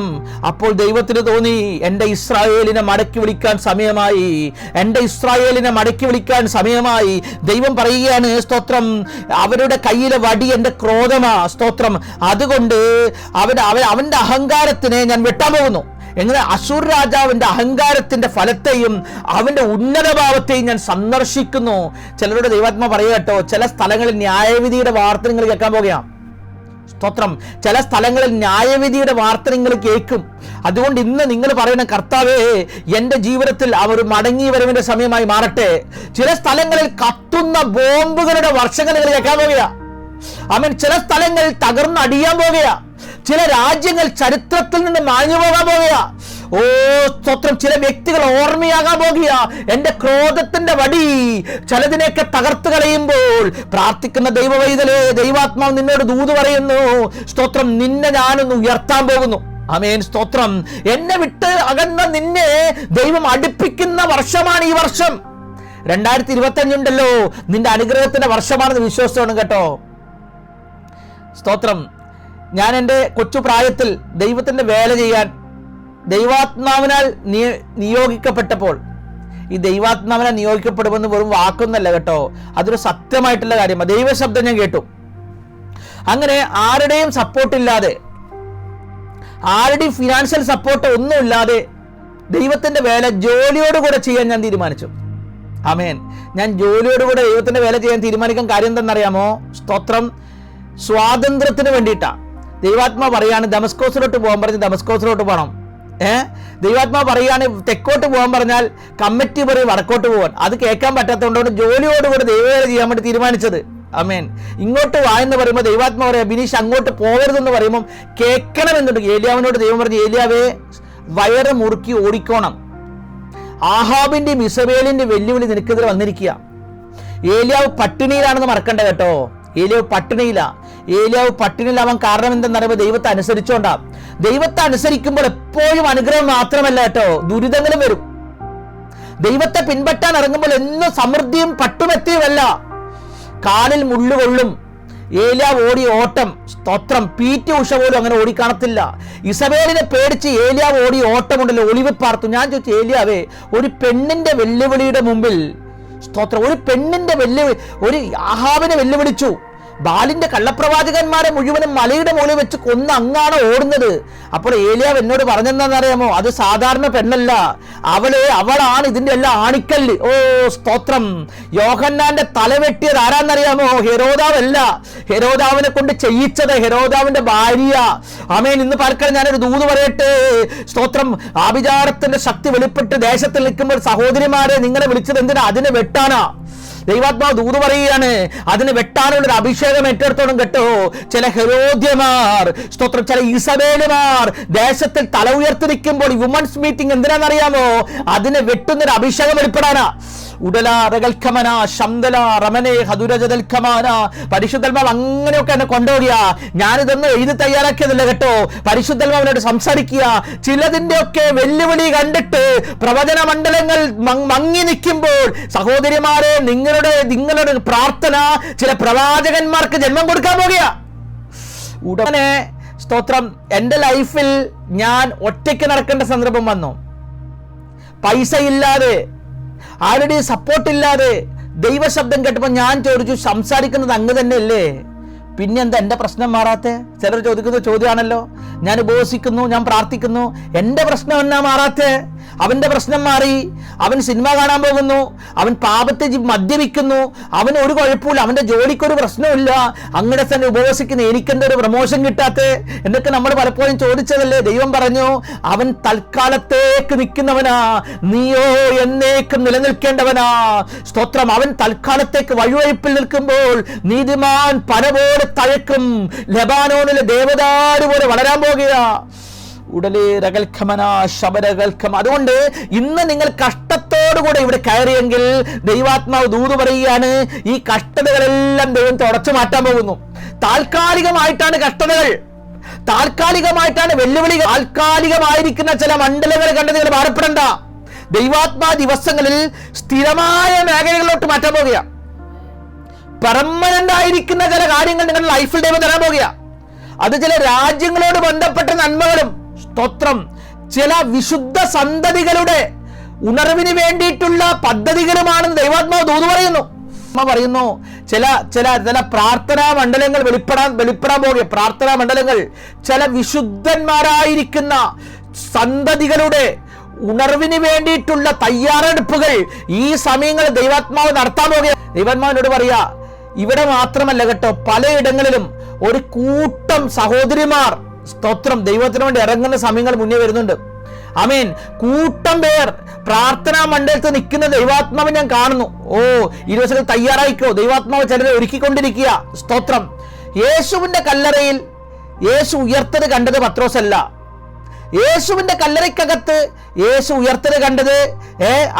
അപ്പോൾ ദൈവത്തിന് തോന്നി, എൻ്റെ ഇസ്രായേലിനെ മടക്കി വിളിക്കാൻ സമയമായി, എൻ്റെ ഇസ്രായേലിനെ മടക്കി വിളിക്കാൻ സമയമായി. ദൈവം പറയുകയാണ്, സ്തോത്രം, അവരുടെ കയ്യിലെ വടി എൻ്റെ ക്രോധമാ. സ്തോത്രം. അതുകൊണ്ട് അവന്റെ അഹങ്കാരത്തിനെ ഞാൻ വെട്ടാൻ പോകുന്നു. എങ്ങനെ? അശൂർ രാജാവിന്റെ അഹങ്കാരത്തിന്റെ ഫലത്തെയും അവന്റെ ഉന്നതഭാവത്തെയും ഞാൻ സന്ദർശിക്കുന്നു. ചിലരുടെ ദൈവാത്മ പറയുക കേട്ടോ, ചില സ്ഥലങ്ങളിൽ ന്യായവിധിയുടെ വാർത്ത നിങ്ങൾ കേൾക്കാൻ പോകുകയാണ്. സ്തോത്രം. ചില സ്ഥലങ്ങളിൽ ന്യായവിധിയുടെ വാർത്ത നിങ്ങൾ കേൾക്കും. അതുകൊണ്ട് ഇന്ന് നിങ്ങൾ പറയുന്ന, കർത്താവേ, എൻ്റെ ജീവിതത്തിൽ അവർ മടങ്ങി വരവിന്റെ സമയമായി മാറട്ടെ. ചില സ്ഥലങ്ങളിൽ കത്തുന്ന ബോംബുകളുടെ വർഷങ്ങൾ നിങ്ങൾ കേൾക്കാൻ പോകുക. ആമേൻ. ചില സ്ഥലങ്ങളിൽ തകർന്നടിയാൻ പോകുക. ചില രാജ്യങ്ങൾ ചരിത്രത്തിൽ നിന്ന് മാഞ്ഞു പോകാൻ പോകുക. ഓ സ്തോത്രം. ചില വ്യക്തികൾ ഓർമ്മയാകാൻ പോകുക. എന്റെ ക്രോധത്തിന്റെ വടി ചിലതിനെയൊക്കെ തകർത്ത് കളയുമ്പോൾ പ്രാർത്ഥിക്കുന്ന ദൈവവൈതലേ, ദൈവാത്മാവ് നിന്നോട് ദൂത് പറയുന്നു. സ്തോത്രം. നിന്നെ ഞാനൊന്ന് ഉയർത്താൻ പോകുന്നു. ആമേൻ. സ്തോത്രം. എന്നെ വിട്ട് അകന്ന നിന്നെ ദൈവം അടുപ്പിക്കുന്ന വർഷമാണ് ഈ വർഷം. 2025 ഉണ്ടല്ലോ, നിന്റെ അനുഗ്രഹത്തിന്റെ വർഷമാണെന്ന് വിശ്വസിച്ചോണം കേട്ടോ. സ്തോത്രം. ഞാൻ എൻ്റെ കൊച്ചു പ്രായത്തിൽ ദൈവത്തിന്റെ വേല ചെയ്യാൻ ദൈവാത്മാവിനാൽ നിയോഗിക്കപ്പെട്ടപ്പോൾ, ഈ ദൈവാത്മാവിനാൽ നിയോഗിക്കപ്പെടുമെന്ന് വെറും വാക്കൊന്നല്ല കേട്ടോ, അതൊരു സത്യമായിട്ടുള്ള കാര്യമാണ്. ദൈവശബ്ദം ഞാൻ കേട്ടു. അങ്ങനെ ആരുടെയും സപ്പോർട്ടില്ലാതെ, ആരുടെയും ഫിനാൻഷ്യൽ സപ്പോർട്ട് ഒന്നുമില്ലാതെ ദൈവത്തിന്റെ വേല ജോലിയോടുകൂടെ ചെയ്യാൻ ഞാൻ തീരുമാനിച്ചു. ആമേൻ. ഞാൻ ജോലിയോടുകൂടെ ദൈവത്തിന്റെ വേല ചെയ്യാൻ തീരുമാനിക്കാൻ കാര്യം എന്തെന്നറിയാമോ? സ്തോത്രം, സ്വാതന്ത്ര്യത്തിന് വേണ്ടിയിട്ടാ. ദൈവാത്മാ പറയാണ് ദമസ്കോസിലോട്ട് പോകാൻ പറഞ്ഞ് ദമസ്കോസിലോട്ട് പോകണം. ദൈവാത്മാ പറയാണ് തെക്കോട്ട് പോകാൻ പറഞ്ഞാൽ കമ്മിറ്റി പറയും വടക്കോട്ട് പോകാൻ. അത് കേൾക്കാൻ പറ്റാത്തതുകൊണ്ടാണ് ജോലിയോടുകൂടെ ദൈവവേല ചെയ്യാൻ വേണ്ടി തീരുമാനിച്ചത്. ആമേൻ. ഇങ്ങോട്ട് വാ എന്ന് പറയുമ്പോൾ ദൈവാത്മാ പറയാം ബിനീഷ് അങ്ങോട്ട് പോകരുതെന്ന് പറയുമ്പോൾ കേൾക്കണമെന്നുണ്ട്. ഏലിയാവിനോട് ദൈവം പറഞ്ഞു, ഏലിയാവേ വയറ് മുറുക്കി ഓടിക്കോണം. ആഹാബിന്റെയും ഇസബേലിന്റെ വെല്ലുവിളി നിനക്കെതിരെ വന്നിരിക്കുക. ഏലിയാവ് പട്ടിണിയിലാണെന്ന് മറക്കണ്ട കേട്ടോ. ഏലിയാവ് പട്ടിണിയിലാവാൻ കാരണം എന്തെന്നറിയുമ്പോൾ ദൈവത്തെ അനുസരിച്ചോണ്ടാ. ദൈവത്തെ അനുസരിക്കുമ്പോൾ എപ്പോഴും അനുഗ്രഹം മാത്രമല്ല കേട്ടോ, ദുരിതങ്ങളും വരും. ദൈവത്തെ പിൻപറ്റാൻ ഇറങ്ങുമ്പോൾ എന്നും സമൃദ്ധിയും പട്ടുമെത്തിയുമല്ല, കാലിൽ മുള്ളുകൊള്ളും. ഏലിയാവ് ഓടിയ ഓട്ടം, സ്തോത്രം, പീറ്റി ഉഷ പോലും അങ്ങനെ ഓടിക്കാണത്തില്ല. ഇസബേലിനെ പേടിച്ച് ഏലിയാവ് ഓടിയ ഓട്ടമുണ്ടല്ലോ, ഒളിവ് പാർത്തു. ഞാൻ ചോദിച്ചു, ഏലിയാവേ ഒരു പെണ്ണിന്റെ വെല്ലുവിളിയുടെ മുമ്പിൽ, സ്തോത്രം, ഒരു പെണ്ണിന്റെ ഒരു ആഹാബിനെ വെല്ലുവിളിച്ചു. ബാലിന്റെ കള്ളപ്രവാചകന്മാരെ മുഴുവനും മലയുടെ മുകളിൽ വെച്ച് കൊന്ന് അങ്ങാണ് ഓടുന്നത്. അപ്പോൾ ഏലിയാവ് എന്നോട് പറഞ്ഞെന്താണെന്നറിയാമോ? അത് സാധാരണ പെണ്ണല്ല, അവളാണ് ഇതിന്റെ എല്ലാം ആണിക്കല്ല്. ഓ സ്തോത്രം. യോഹന്നാന്റെ തല വെട്ടിയത് ആരാന്നറിയാമോ? ഹെരോദാവല്ല, ഹെരോദാവിനെ കൊണ്ട് ചെയ്യിച്ചത് ഹെരോദാവിന്റെ ഭാര്യ. ആമേൻ. ഇന്ന് പാർക്കാൻ ഞാനൊരു ദൂത് പറയട്ടെ. സ്തോത്രം. ആഭിചാരത്തിന്റെ ശക്തി വെളിപ്പെട്ട് ദേശത്തിൽ നിൽക്കുമ്പോൾ സഹോദരിമാരെ നിങ്ങളെ വിളിച്ചത് എന്തിനാ? അതിനെ വെട്ടാനാ. ദൈവാത്മാവ് ദൂത് പറയുകയാണ്, അതിന് വെട്ടാനുള്ളൊരു അഭിഷേകം ഏറ്റെടുത്തോണം കേട്ടോ. ചില ഹെരോദ്യമാർ, സ്തോത്രം, ചില ഇസബേലുമാർ ദേശത്തിൽ തല ഉയർത്തി നിൽക്കുമ്പോൾ വുമൻസ് മീറ്റിംഗ് എന്തിനാണെന്നറിയാമോ? അതിനെ വെട്ടുന്നൊരു അഭിഷേകം വെളിപ്പെടാനാ. പരിശുദ്ധൽമാവ് അങ്ങനെയൊക്കെ എന്നെ കൊണ്ടുപോകുക. ഞാനിതൊന്നും എഴുതി തയ്യാറാക്കിയതല്ല കേട്ടോ. പരിശുദ്ധൽമാവിനോട് സംസാരിക്കുക. ചിലതിൻ്റെയൊക്കെ വെല്ലുവിളി കണ്ടിട്ട് പ്രവചന മണ്ഡലങ്ങൾ മങ്ങി നിൽക്കുമ്പോൾ സഹോദരിമാരെ, നിങ്ങളുടെ പ്രാർത്ഥന ചില പ്രവാചകന്മാർക്ക് ജന്മം കൊടുക്കാൻ പോകുക. ഉടനെ സ്തോത്രം, എൻ്റെ ലൈഫിൽ ഞാൻ ഒറ്റയ്ക്ക് നടക്കേണ്ട സന്ദർഭം വന്നു. പൈസ ഇല്ലാതെ, ആരുടെയും സപ്പോർട്ടില്ലാതെ ദൈവശബ്ദം കേട്ടപ്പോൾ ഞാൻ ചോദിച്ചു, സംസാരിക്കുന്നത് അങ്ങ് തന്നെയല്ലേ, പിന്നെന്താ എൻ്റെ പ്രശ്നം മാറാത്തെ? ചിലർ ചോദിക്കുന്ന ചോദ്യമാണല്ലോ. ഞാൻ ഉപവസിക്കുന്നു, ഞാൻ പ്രാർത്ഥിക്കുന്നു, എൻ്റെ പ്രശ്നം എന്നാ മാറാത്തെ? അവൻ്റെ പ്രശ്നം മാറി, അവൻ സിനിമ കാണാൻ പോകുന്നു, അവൻ പാപത്തെ മദ്യപിക്കുന്നു, അവന് ഒരു കുഴപ്പമില്ല, അവൻ്റെ ജോലിക്കൊരു പ്രശ്നമില്ല, അങ്ങനെ തന്നെ ഉപവസിക്കുന്ന എനിക്കെന്താ ഒരു പ്രമോഷൻ കിട്ടാത്തെ എന്നൊക്കെ നമ്മൾ പലപ്പോഴും ചോദിച്ചതല്ലേ. ദൈവം പറഞ്ഞു, അവൻ തൽക്കാലത്തേക്ക് നിൽക്കുന്നവനാ, നീയോ എന്നേക്കും നിലനിൽക്കേണ്ടവനാ. സ്തോത്രം. അവൻ തൽക്കാലത്തേക്ക് വഴുവഴുപ്പിൽ നിൽക്കുമ്പോൾ നീതിമാൻ പന പോലെ തഴക്കും, ലെബാനോണിലെ ദേവദാരു പോലെ വളരാൻ പോകുക. അതുകൊണ്ട് ഇന്ന് നിങ്ങൾ കഷ്ടത്തോടുകൂടെ ഇവിടെ കയറിയെങ്കിൽ ദൈവാത്മാവ് ദൂത് പറയുകയാണ്, ഈ കഷ്ടതകളെല്ലാം ദൈവം തുടച്ചു മാറ്റാൻ പോകുന്നു. താൽക്കാലികമായിട്ടാണ് കഷ്ടതകൾ, താൽക്കാലികമായിട്ടാണ് വെല്ലുവിളികൾ, താൽക്കാലികമായിരിക്കുന്ന ചില മണ്ഡലങ്ങൾ കണ്ട് നിങ്ങൾ ഭാരപ്പെടണ്ട. ദൈവാത്മാ ദിവസങ്ങളിൽ സ്ഥിരമായ മേഖലകളിലോട്ട് മാറ്റാൻ പോകുക. പെർമനന്റ് ആയിരിക്കുന്ന ചില കാര്യങ്ങൾ നിങ്ങളുടെ ലൈഫിൽ ദൈവം തരാൻ പോകുക. അത് ചില രാജ്യങ്ങളോട് ബന്ധപ്പെട്ട നന്മകളും, സ്തോത്രം, ചില വിശുദ്ധ സന്തതികളുടെ ഉണർവിന് വേണ്ടിയിട്ടുള്ള പദ്ധതികളുമാണെന്ന് ദൈവാത്മാവ് ദൂത് പറയുന്നു. ചില പ്രാർത്ഥനാ മണ്ഡലങ്ങൾ വെളിപ്പെടാൻ പോകുക. പ്രാർത്ഥനാ മണ്ഡലങ്ങൾ ചില വിശുദ്ധന്മാരായിരിക്കുന്ന സന്തതികളുടെ ഉണർവിന് വേണ്ടിയിട്ടുള്ള തയ്യാറെടുപ്പുകൾ ഈ സമയങ്ങളിൽ ദൈവാത്മാവ് നടത്താൻ പോകുക. ദൈവാത്മാവിനോട് പറയാ, ഇവിടെ മാത്രമല്ല കേട്ടോ, പലയിടങ്ങളിലും ഒരു കൂട്ടം സഹോദരിമാർ, സ്തോത്രം, ദൈവത്തിന് വേണ്ടി ഇറങ്ങുന്ന സമയങ്ങൾ മുന്നേ വരുന്നുണ്ട്. ആമേൻ. കൂട്ടം പേർ പ്രാർത്ഥനാ മണ്ഡലത്തിൽ നിൽക്കുന്ന ദൈവാത്മാവ് ഞാൻ കാണുന്നു. ഈ ദിവസങ്ങൾ തയ്യാറായിക്കോ, ദൈവാത്മാവ് ചിലരെ ഒരുക്കിക്കൊണ്ടിരിക്കുക. സ്തോത്രം. യേശുവിന്റെ കല്ലറയിൽ യേശു ഉയർത്തത് കണ്ടത് പത്രോസല്ല. യേശുവിന്റെ കല്ലറയ്ക്കകത്ത് യേശു ഉയർത്തത് കണ്ടത്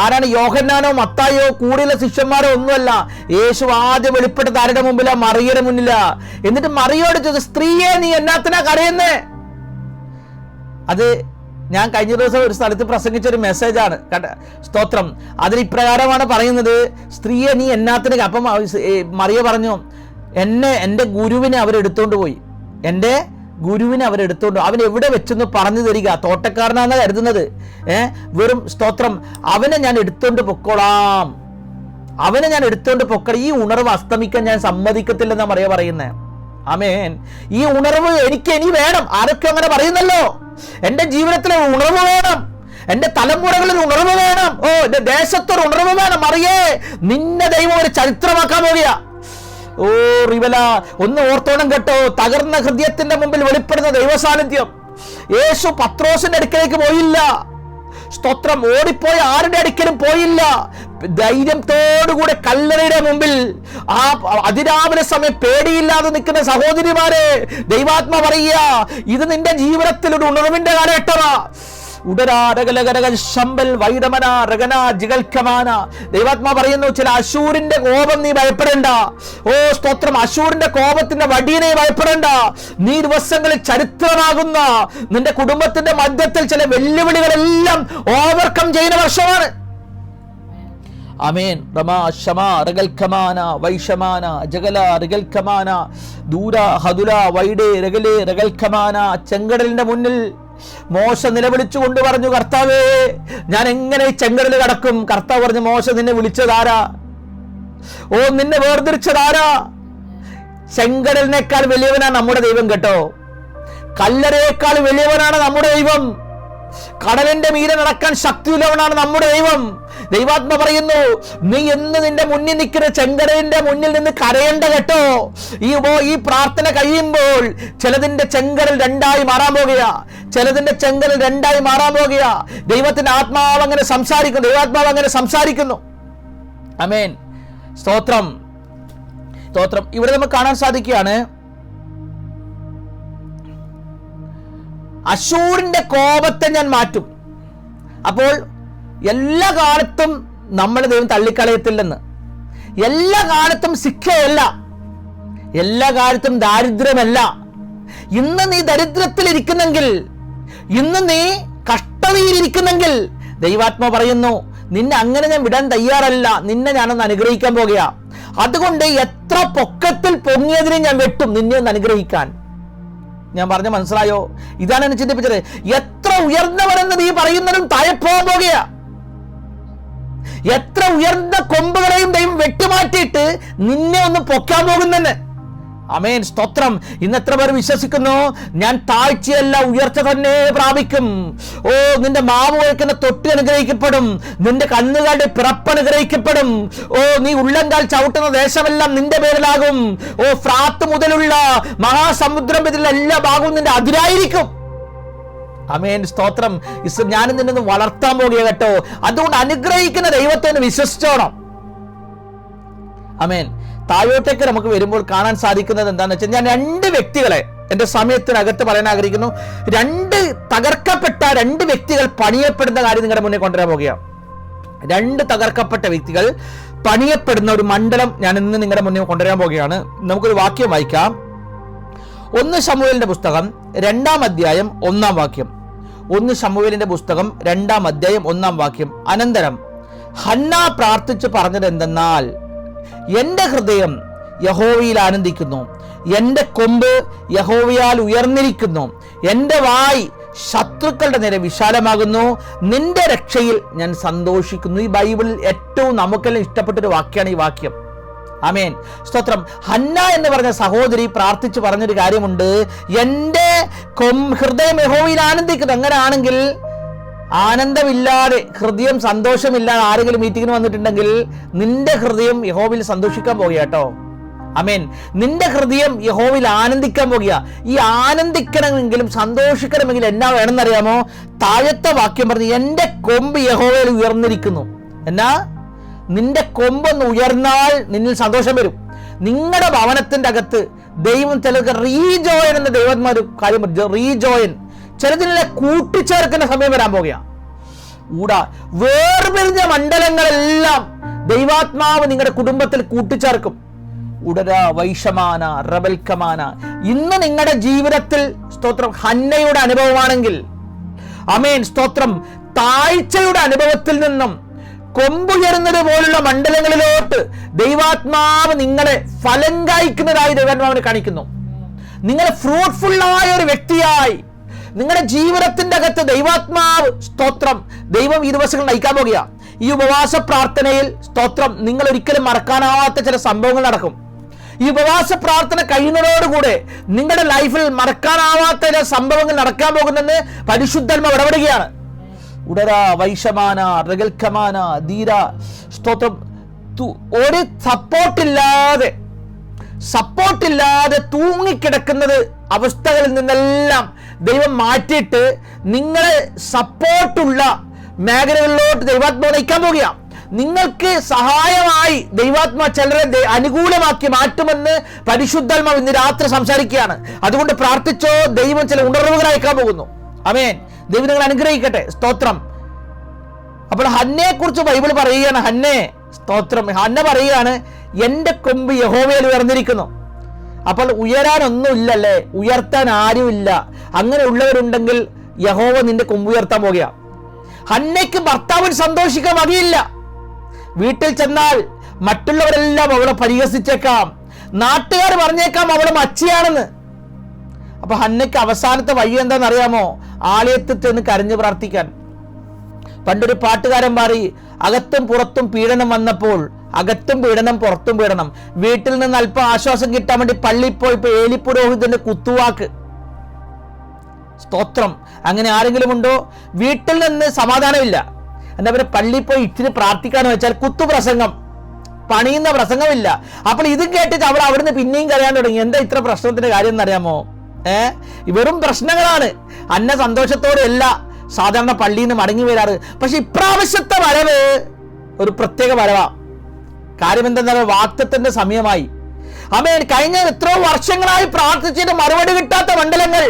ആരാണ്? യോഹന്നാനോ മത്തായോ കൂടെയുള്ള ശിഷ്യന്മാരോ ഒന്നുമല്ല. യേശു ആദ്യം വെളിപ്പെട്ടത് ആരുടെ മുമ്പിലാ? മറിയയുടെ മുന്നിലാ. എന്നിട്ട് മറിയോട് ചോദിച്ചു, സ്ത്രീയെ നീ എന്നാത്തിനാ കരയുന്നേ? അത് ഞാൻ കഴിഞ്ഞ ദിവസം ഒരു സ്ഥലത്ത് പ്രസംഗിച്ച ഒരു മെസ്സേജാണ്. സ്തോത്രം. അതിൽ ഇപ്രകാരമാണ് പറയുന്നത്, സ്ത്രീയെ നീ എന്നാത്തിന്. അപ്പം മറിയ പറഞ്ഞു, എൻ്റെ ഗുരുവിനെ അവരെടുത്തോണ്ട് പോയി, എൻ്റെ ഗുരുവിനെ അവരെടുത്തോണ്ട്, അവൻ എവിടെ വെച്ചെന്ന് പറഞ്ഞു തരിക. തോട്ടക്കാരനാണ് കരുതുന്നത്. വെറും, സ്തോത്രം, അവനെ ഞാൻ എടുത്തോണ്ട് പൊക്കോളാം, അവനെ ഞാൻ എടുത്തോണ്ട് പൊക്കണം. ഈ ഉണർവ് അസ്തമിക്കാൻ ഞാൻ സമ്മതിക്കത്തില്ലെന്നാ മറിയ പറയുന്നത്. ആമേൻ. ഈ ഉണർവ് എനിക്ക് ഇനി വേണം. ആരൊക്കെ അങ്ങനെ പറയുന്നല്ലോ, എൻ്റെ ജീവിതത്തിലെ ഉണർവ് വേണം, എൻ്റെ തലമുറകളിൽ ഉണർവ് വേണം. എൻ്റെ ദേശത്തൊരു ഉണർവ് വേണം. അറിയേ, നിന്നെ ദൈവം ഒരു ചരിത്രമാക്കാൻ പോകുക. റിവല, ഒന്ന് ഓർത്തോണം കേട്ടോ. തകർന്ന ഹൃദയത്തിന്റെ മുമ്പിൽ വെളിപ്പെടുന്ന ദൈവ സാന്നിധ്യം. യേശു പത്രോസിന്റെ അടുക്കലേക്ക് പോയില്ല. സ്തോത്രം. ഓടിപ്പോയ ആരുടെ അടുക്കലും പോയില്ല. ധൈര്യത്തോടുകൂടെ കല്ലറയുടെ മുമ്പിൽ ആ അതിരാവിലെ സമയം പേടിയില്ലാതെ നിൽക്കുന്ന സഹോദരിമാരെ, ദൈവാത്മ പറയുക, ഇത് നിന്റെ ജീവിതത്തിൽ ഒരു ഉണർവിന്റെ കാലഘട്ടമാ. ദൈവാത്മാ പറയുന്നു, ചില അശൂരിന്റെ കോപം നീ ഭയപ്പെടേണ്ട. സ്തോത്രം. അശൂരിന്റെ കോപത്തിന്റെ വടിയെ നീ ഭയപ്പെടേണ്ട. നീ ദിവസങ്ങളിൽ ചരിത്രമാകുന്ന നിന്റെ കുടുംബത്തിന്റെ മധ്യത്തിൽ ചില വെല്ലുവിളികളെല്ലാം ഓവർകം ചെയ്യുന്ന വർഷമാണ്. ആമേൻ. റമാ ശമാ റഗൽഖമാന വൈഷമാന ജഗല റഗൽഖമാന ദൂര ഹദുല വൈഡേ റഗലേ റഗൽഖമാന. ചെങ്കടലിന്റെ മുന്നിൽ മോശ നിലവിളിച്ചുകൊണ്ട് പറഞ്ഞു, കർത്താവേ, ഞാൻ എങ്ങനെ ഈ ചെങ്കടൽ കടക്കും? കർത്താവ് പറഞ്ഞു, മോശ, നിന്നെ വിളിച്ചതാരാ? നിന്നെ വേർതിരിച്ചതാരാ? ചെങ്കടലിനേക്കാൾ വലിയവനാണ് നമ്മുടെ ദൈവം കേട്ടോ. കല്ലറയേക്കാൾ വലിയവനാണ് നമ്മുടെ ദൈവം. കടലിന്റെ മീതെ നടക്കാൻ ശക്തിയുള്ളവനാണ് നമ്മുടെ ദൈവം. ദൈവാത്മ പറയുന്നു, നീ എന്ന് നിന്റെ മുന്നിൽ നിൽക്കുന്ന ചെങ്കടലിന്റെ മുന്നിൽ നിന്ന് കരയേണ്ട കേട്ടോ. ഈ പ്രാർത്ഥന കഴിയുമ്പോൾ ചിലതിന്റെ ചെങ്കടൽ രണ്ടായി മാറാൻ പോകുക. ചിലതിന്റെ ചെങ്കടൽ രണ്ടായി മാറാൻ പോകുക. ദൈവത്തിന്റെ ആത്മാവ് അങ്ങനെ സംസാരിക്കുന്നു. ദൈവാത്മാവ് അങ്ങനെ സംസാരിക്കുന്നു. ആമേൻ. സ്തോത്രം, സ്തോത്രം. ഇവിടെ നമുക്ക് കാണാൻ സാധിക്കുകയാണ്, അശൂരിന്റെ കോപത്തെ ഞാൻ മാറ്റും. അപ്പോൾ എല്ലാ കാലത്തും നമ്മളെ ദൈവം തള്ളിക്കളയത്തില്ലെന്ന്. എല്ലാ കാലത്തും ശിക്ഷയല്ല, എല്ലാ കാലത്തും ദാരിദ്ര്യമല്ല. ഇന്ന് നീ ദരിദ്രത്തിൽ ഇരിക്കുന്നെങ്കിൽ, ഇന്ന് നീ കഷ്ടതയിലിരിക്കുന്നെങ്കിൽ, ദൈവാത്മ പറയുന്നു, നിന്നെ അങ്ങനെ ഞാൻ വിടാൻ തയ്യാറല്ല. നിന്നെ ഞാനൊന്ന് അനുഗ്രഹിക്കാൻ പോകുക. അതുകൊണ്ട് എത്ര പൊക്കത്തിൽ പൊങ്ങിയതിനെ ഞാൻ വെട്ടും നിന്നെ ഒന്ന് അനുഗ്രഹിക്കാൻ. ഞാൻ പറഞ്ഞ മനസ്സിലായോ? ഇതാണ് എന്നെ ചിന്തിപ്പിച്ചത്. എത്ര ഉയർന്നവരെന്ന് നീ പറയുന്നതും താഴെ പോകാൻ പോകുക. എത്ര ഉയർന്ന കൊമ്പുകളെയും ദൈവം വെട്ടുമാറ്റിയിട്ട് നിന്നെ ഒന്ന് പൊക്കാൻ പോകുന്നെന്ന്. ആമേൻ. സ്തോത്രം. ഇന്ന് എത്ര പേർ വിശ്വസിക്കുന്നു, ഞാൻ താഴ്ചയല്ല ഉയർച്ച തന്നെ പ്രാപിക്കും? നിന്റെ മാവ് വയ്ക്കുന്ന തൊട്ടി അനുഗ്രഹിക്കപ്പെടും. നിന്റെ കന്നുകാലിന്റെ പിറപ്പ് അനുഗ്രഹിക്കപ്പെടും. നീ ഉള്ളങ്കാൽ ചവിട്ടുന്ന ദേശമെല്ലാം നിന്റെ പേരിലാകും. ഫ്രാത്ത് മുതലുള്ള മഹാസമുദ്രം ഇതിലുള്ള എല്ലാ ഭാഗവും നിന്റെ അതിരായിരിക്കും. ആമേൻ. സ്തോത്രം. ഞാനും നിന്നെ വളർത്താൻ പോകുക കേട്ടോ. അതുകൊണ്ട് അനുഗ്രഹിക്കുന്ന ദൈവത്തെ വിശ്വസിച്ചോണം. ആമേൻ. താഴോട്ടേക്ക് നമുക്ക് വരുമ്പോൾ കാണാൻ സാധിക്കുന്നത് എന്താണെന്ന് വെച്ചാൽ, ഞാൻ രണ്ട് വ്യക്തികളെ എൻ്റെ സമയത്തിനകത്ത് പറയാൻ ആഗ്രഹിക്കുന്നു. തകർക്കപ്പെട്ട രണ്ട് വ്യക്തികൾ പണിയപ്പെടുന്ന കാര്യം നിങ്ങളുടെ മുന്നിൽ കൊണ്ടുവരാൻ പോകുകയാണ്. രണ്ട് തകർക്കപ്പെട്ട വ്യക്തികൾ പണിയപ്പെടുന്ന ഒരു മണ്ഡലം ഞാൻ ഇന്ന് നിങ്ങളുടെ മുന്നിൽ കൊണ്ടുവരാൻ പോകുകയാണ്. നമുക്കൊരു വാക്യം വായിക്കാം. 1 ശമൂവേലിന്റെ പുസ്തകം 2-ാം അധ്യായം 1-ാം വാക്യം. 1 ശമൂവേലിന്റെ പുസ്തകം 2-ാം അധ്യായം 1-ാം വാക്യം. അനന്തരം ഹന്ന പ്രാർത്ഥിച്ചു പറഞ്ഞത് എന്തെന്നാൽ, എന്റെ ഹൃദയം യഹോവയിൽ ആനന്ദിക്കുന്നു, എന്റെ കൊമ്പ് യഹോവയാൽ ഉയർന്നിരിക്കുന്നു, എന്റെ വായ് ശത്രുക്കളുടെ നേരെ വിശാലമാകുന്നു, നിന്റെ രക്ഷയിൽ ഞാൻ സന്തോഷിക്കുന്നു. ഈ ബൈബിളിൽ ഏറ്റവും നമുക്കെല്ലാം ഇഷ്ടപ്പെട്ടൊരു വാക്യമാണ് ഈ വാക്യം. ആമേൻ. സ്തോത്രം. ഹന്ന എന്ന് പറഞ്ഞ സഹോദരി പ്രാർത്ഥിച്ച് പറഞ്ഞൊരു കാര്യമുണ്ട്, എന്റെ ഹൃദയം യഹോവയിൽ ആനന്ദിക്കുന്നു. അങ്ങനെയാണെങ്കിൽ ആനന്ദമില്ലാതെ, ഹൃദയം സന്തോഷമില്ലാതെ ആരെങ്കിലും മീറ്റിങ്ങിന് വന്നിട്ടുണ്ടെങ്കിൽ നിന്റെ ഹൃദയം യഹോവയിൽ സന്തോഷിക്കാൻ പോകുക കേട്ടോ. ആമേൻ. നിന്റെ ഹൃദയം യഹോവയിൽ ആനന്ദിക്കാൻ പോകുക. ഈ ആനന്ദിക്കണമെങ്കിലും സന്തോഷിക്കണമെങ്കിലും എന്നാ വേണമെന്നറിയാമോ? താഴത്തെ വാക്യം പറഞ്ഞു, എന്റെ കൊമ്പ് യഹോവയിൽ ഉയർന്നിരിക്കുന്നു. എന്നാ, നിന്റെ കൊമ്പൊന്ന് ഉയർന്നാൽ നിന്നിൽ സന്തോഷം വരും. നിങ്ങളുടെ ഭവനത്തിന്റെ അകത്ത് ദൈവം ചിലർക്ക് റീജോയിൻ എന്ന ദൈവന്മാർ കാര്യം, റീജോയിൻ ചിലതിനെ കൂട്ടിച്ചേർക്കുന്ന സമയം വരാൻ പോകുക. വേർപിരിഞ്ഞ മണ്ഡലങ്ങളെല്ലാം ദൈവാത്മാവ് നിങ്ങളുടെ കുടുംബത്തിൽ കൂട്ടിച്ചേർക്കും. ഉടര വൈഷമാന റബൽക്കമാന. ഇന്ന് നിങ്ങളുടെ ജീവിതത്തിൽ സ്തോത്രം ഹന്നയുടെ അനുഭവമാണെങ്കിൽ, ആമേൻ, സ്തോത്രം, താഴ്ചയുടെ അനുഭവത്തിൽ നിന്നും കൊമ്പുയരുന്നത് പോലുള്ള മണ്ഡലങ്ങളിലോട്ട് ദൈവാത്മാവ് നിങ്ങളെ ഫലം കായ്ക്കുന്നതായി ദൈവാത്മാവിനെ കാണിക്കുന്നു. നിങ്ങളെ ഫ്രൂട്ട്ഫുള്ളായ ഒരു വ്യക്തിയായി നിങ്ങളുടെ ജീവിതത്തിന്റെ അകത്ത് ദൈവാത്മാവ്, സ്തോത്രം, ദൈവം ഈ ദിവസങ്ങൾ നയിക്കാൻ പോകുക. ഈ ഉപവാസ പ്രാർത്ഥനയിൽ സ്തോത്രം, നിങ്ങൾ ഒരിക്കലും മറക്കാനാവാത്ത ചില സംഭവങ്ങൾ നടക്കും. ഈ ഉപവാസ പ്രാർത്ഥന കഴിയുന്നതോടുകൂടെ നിങ്ങളുടെ ലൈഫിൽ മറക്കാനാവാത്ത ചില സംഭവങ്ങൾ നടക്കാൻ പോകുന്നെന്ന് പരിശുദ്ധാത്മാവ് ഇടപെടുകയാണ്. ഉടര വൈഷമാന റഗൽഖമാന ധീര. സ്തോത്രം. ഒരു സപ്പോർട്ടില്ലാതെ തൂങ്ങിക്കിടക്കുന്നത് അവസ്ഥകളിൽ നിന്നെല്ലാം ദൈവം മാറ്റിയിട്ട് നിങ്ങളെ സപ്പോർട്ടുള്ള മേഖലകളിലോട്ട് ദൈവാത്മാവ് നയിക്കാൻ പോകുക. നിങ്ങൾക്ക് സഹായമായി ദൈവാത്മാ ചിലരെ അനുകൂലമാക്കി മാറ്റുമെന്ന് പരിശുദ്ധാത്മാവ് ഇന്ന് രാത്രി സംസാരിക്കുകയാണ്. അതുകൊണ്ട് പ്രാർത്ഥിച്ചോ, ദൈവം ചില ഉണർവുകൾ അയക്കാൻ പോകുന്നു. ആമേൻ. ദൈവം നിങ്ങൾ അനുഗ്രഹിക്കട്ടെ. സ്തോത്രം. അപ്പോൾ ഹന്നയെ കുറിച്ച് ബൈബിൾ പറയുകയാണ്. സ്തോത്രം. ഹന്ന പറയുകയാണ്, എൻ്റെ കൊമ്പ് യഹോവയിൽ ഉയർന്നിരിക്കുന്നു. അപ്പോൾ ഉയരാനൊന്നുമില്ലല്ലേ, ഉയർത്താൻ ആരുമില്ല. അങ്ങനെ ഉള്ളവരുണ്ടെങ്കിൽ യഹോവ നിന്റെ കൊമ്പ് ഉയർത്താൻ പോകുക. ഹന്നയ്ക്ക് ഭർത്താവിന് സന്തോഷിക്കാൻ വകയില്ല. വീട്ടിൽ ചെന്നാൽ മറ്റുള്ളവരെല്ലാം അവളെ പരിഹസിച്ചേക്കാം, നാട്ടുകാർ പറഞ്ഞേക്കാം അവളെ മച്ചിയാണെന്ന്. അപ്പൊ ഹന്നയ്ക്ക് അവസാനത്തെ വഴി എന്താണെന്നറിയാമോ? ആലയത്തിൽ ചെന്ന് കരഞ്ഞു പ്രാർത്ഥിക്കാൻ. പണ്ടൊരു പാട്ടുകാരൻ പറയും, അകത്തും പുറത്തും പീഡനം വന്നപ്പോൾ അകത്തും പീഡനം പുറത്തും പീഡനം, വീട്ടിൽ നിന്ന് അല്പം ആശ്വാസം കിട്ടാൻ വേണ്ടി പള്ളിയിൽ പോയപ്പോ ഏലി പുരോഹിതന്റെ കുത്തുവാക്ക്. സ്തോത്രം. അങ്ങനെ ആരെങ്കിലും ഉണ്ടോ? വീട്ടിൽ നിന്ന് സമാധാനമില്ല, എന്താ പറയുക, പള്ളിയിൽ പോയി ഇച്ചിരി പ്രാർത്ഥിക്കാന്ന് വെച്ചാൽ കുത്തുപ്രസംഗം, പണിയുന്ന പ്രസംഗമില്ല. അപ്പോൾ ഇതും കേട്ടിട്ട് അവൾ അവിടുന്ന് പിന്നെയും കരയാൻ തുടങ്ങി. എന്താ ഇത്ര പ്രശ്നത്തിന്റെ കാര്യം എന്നറിയാമോ? വെറും പ്രശ്നങ്ങളാണ്. അന്ന സന്തോഷത്തോടെ അല്ല സാധാരണ പള്ളിയിൽ നിന്ന് മടങ്ങി വരാറ്. പക്ഷെ ഇപ്രാവശ്യത്തെ വരവ് ഒരു പ്രത്യേക വരവാ. കാര്യം എന്താ? വാഗ്ദത്തത്തിന്റെ സമയമായി. ആമേൻ. കഴിഞ്ഞ എത്രയോ വർഷങ്ങളായി പ്രാർത്ഥിച്ചിട്ട് മറുപടി കിട്ടാത്ത മണ്ഡലങ്ങൾ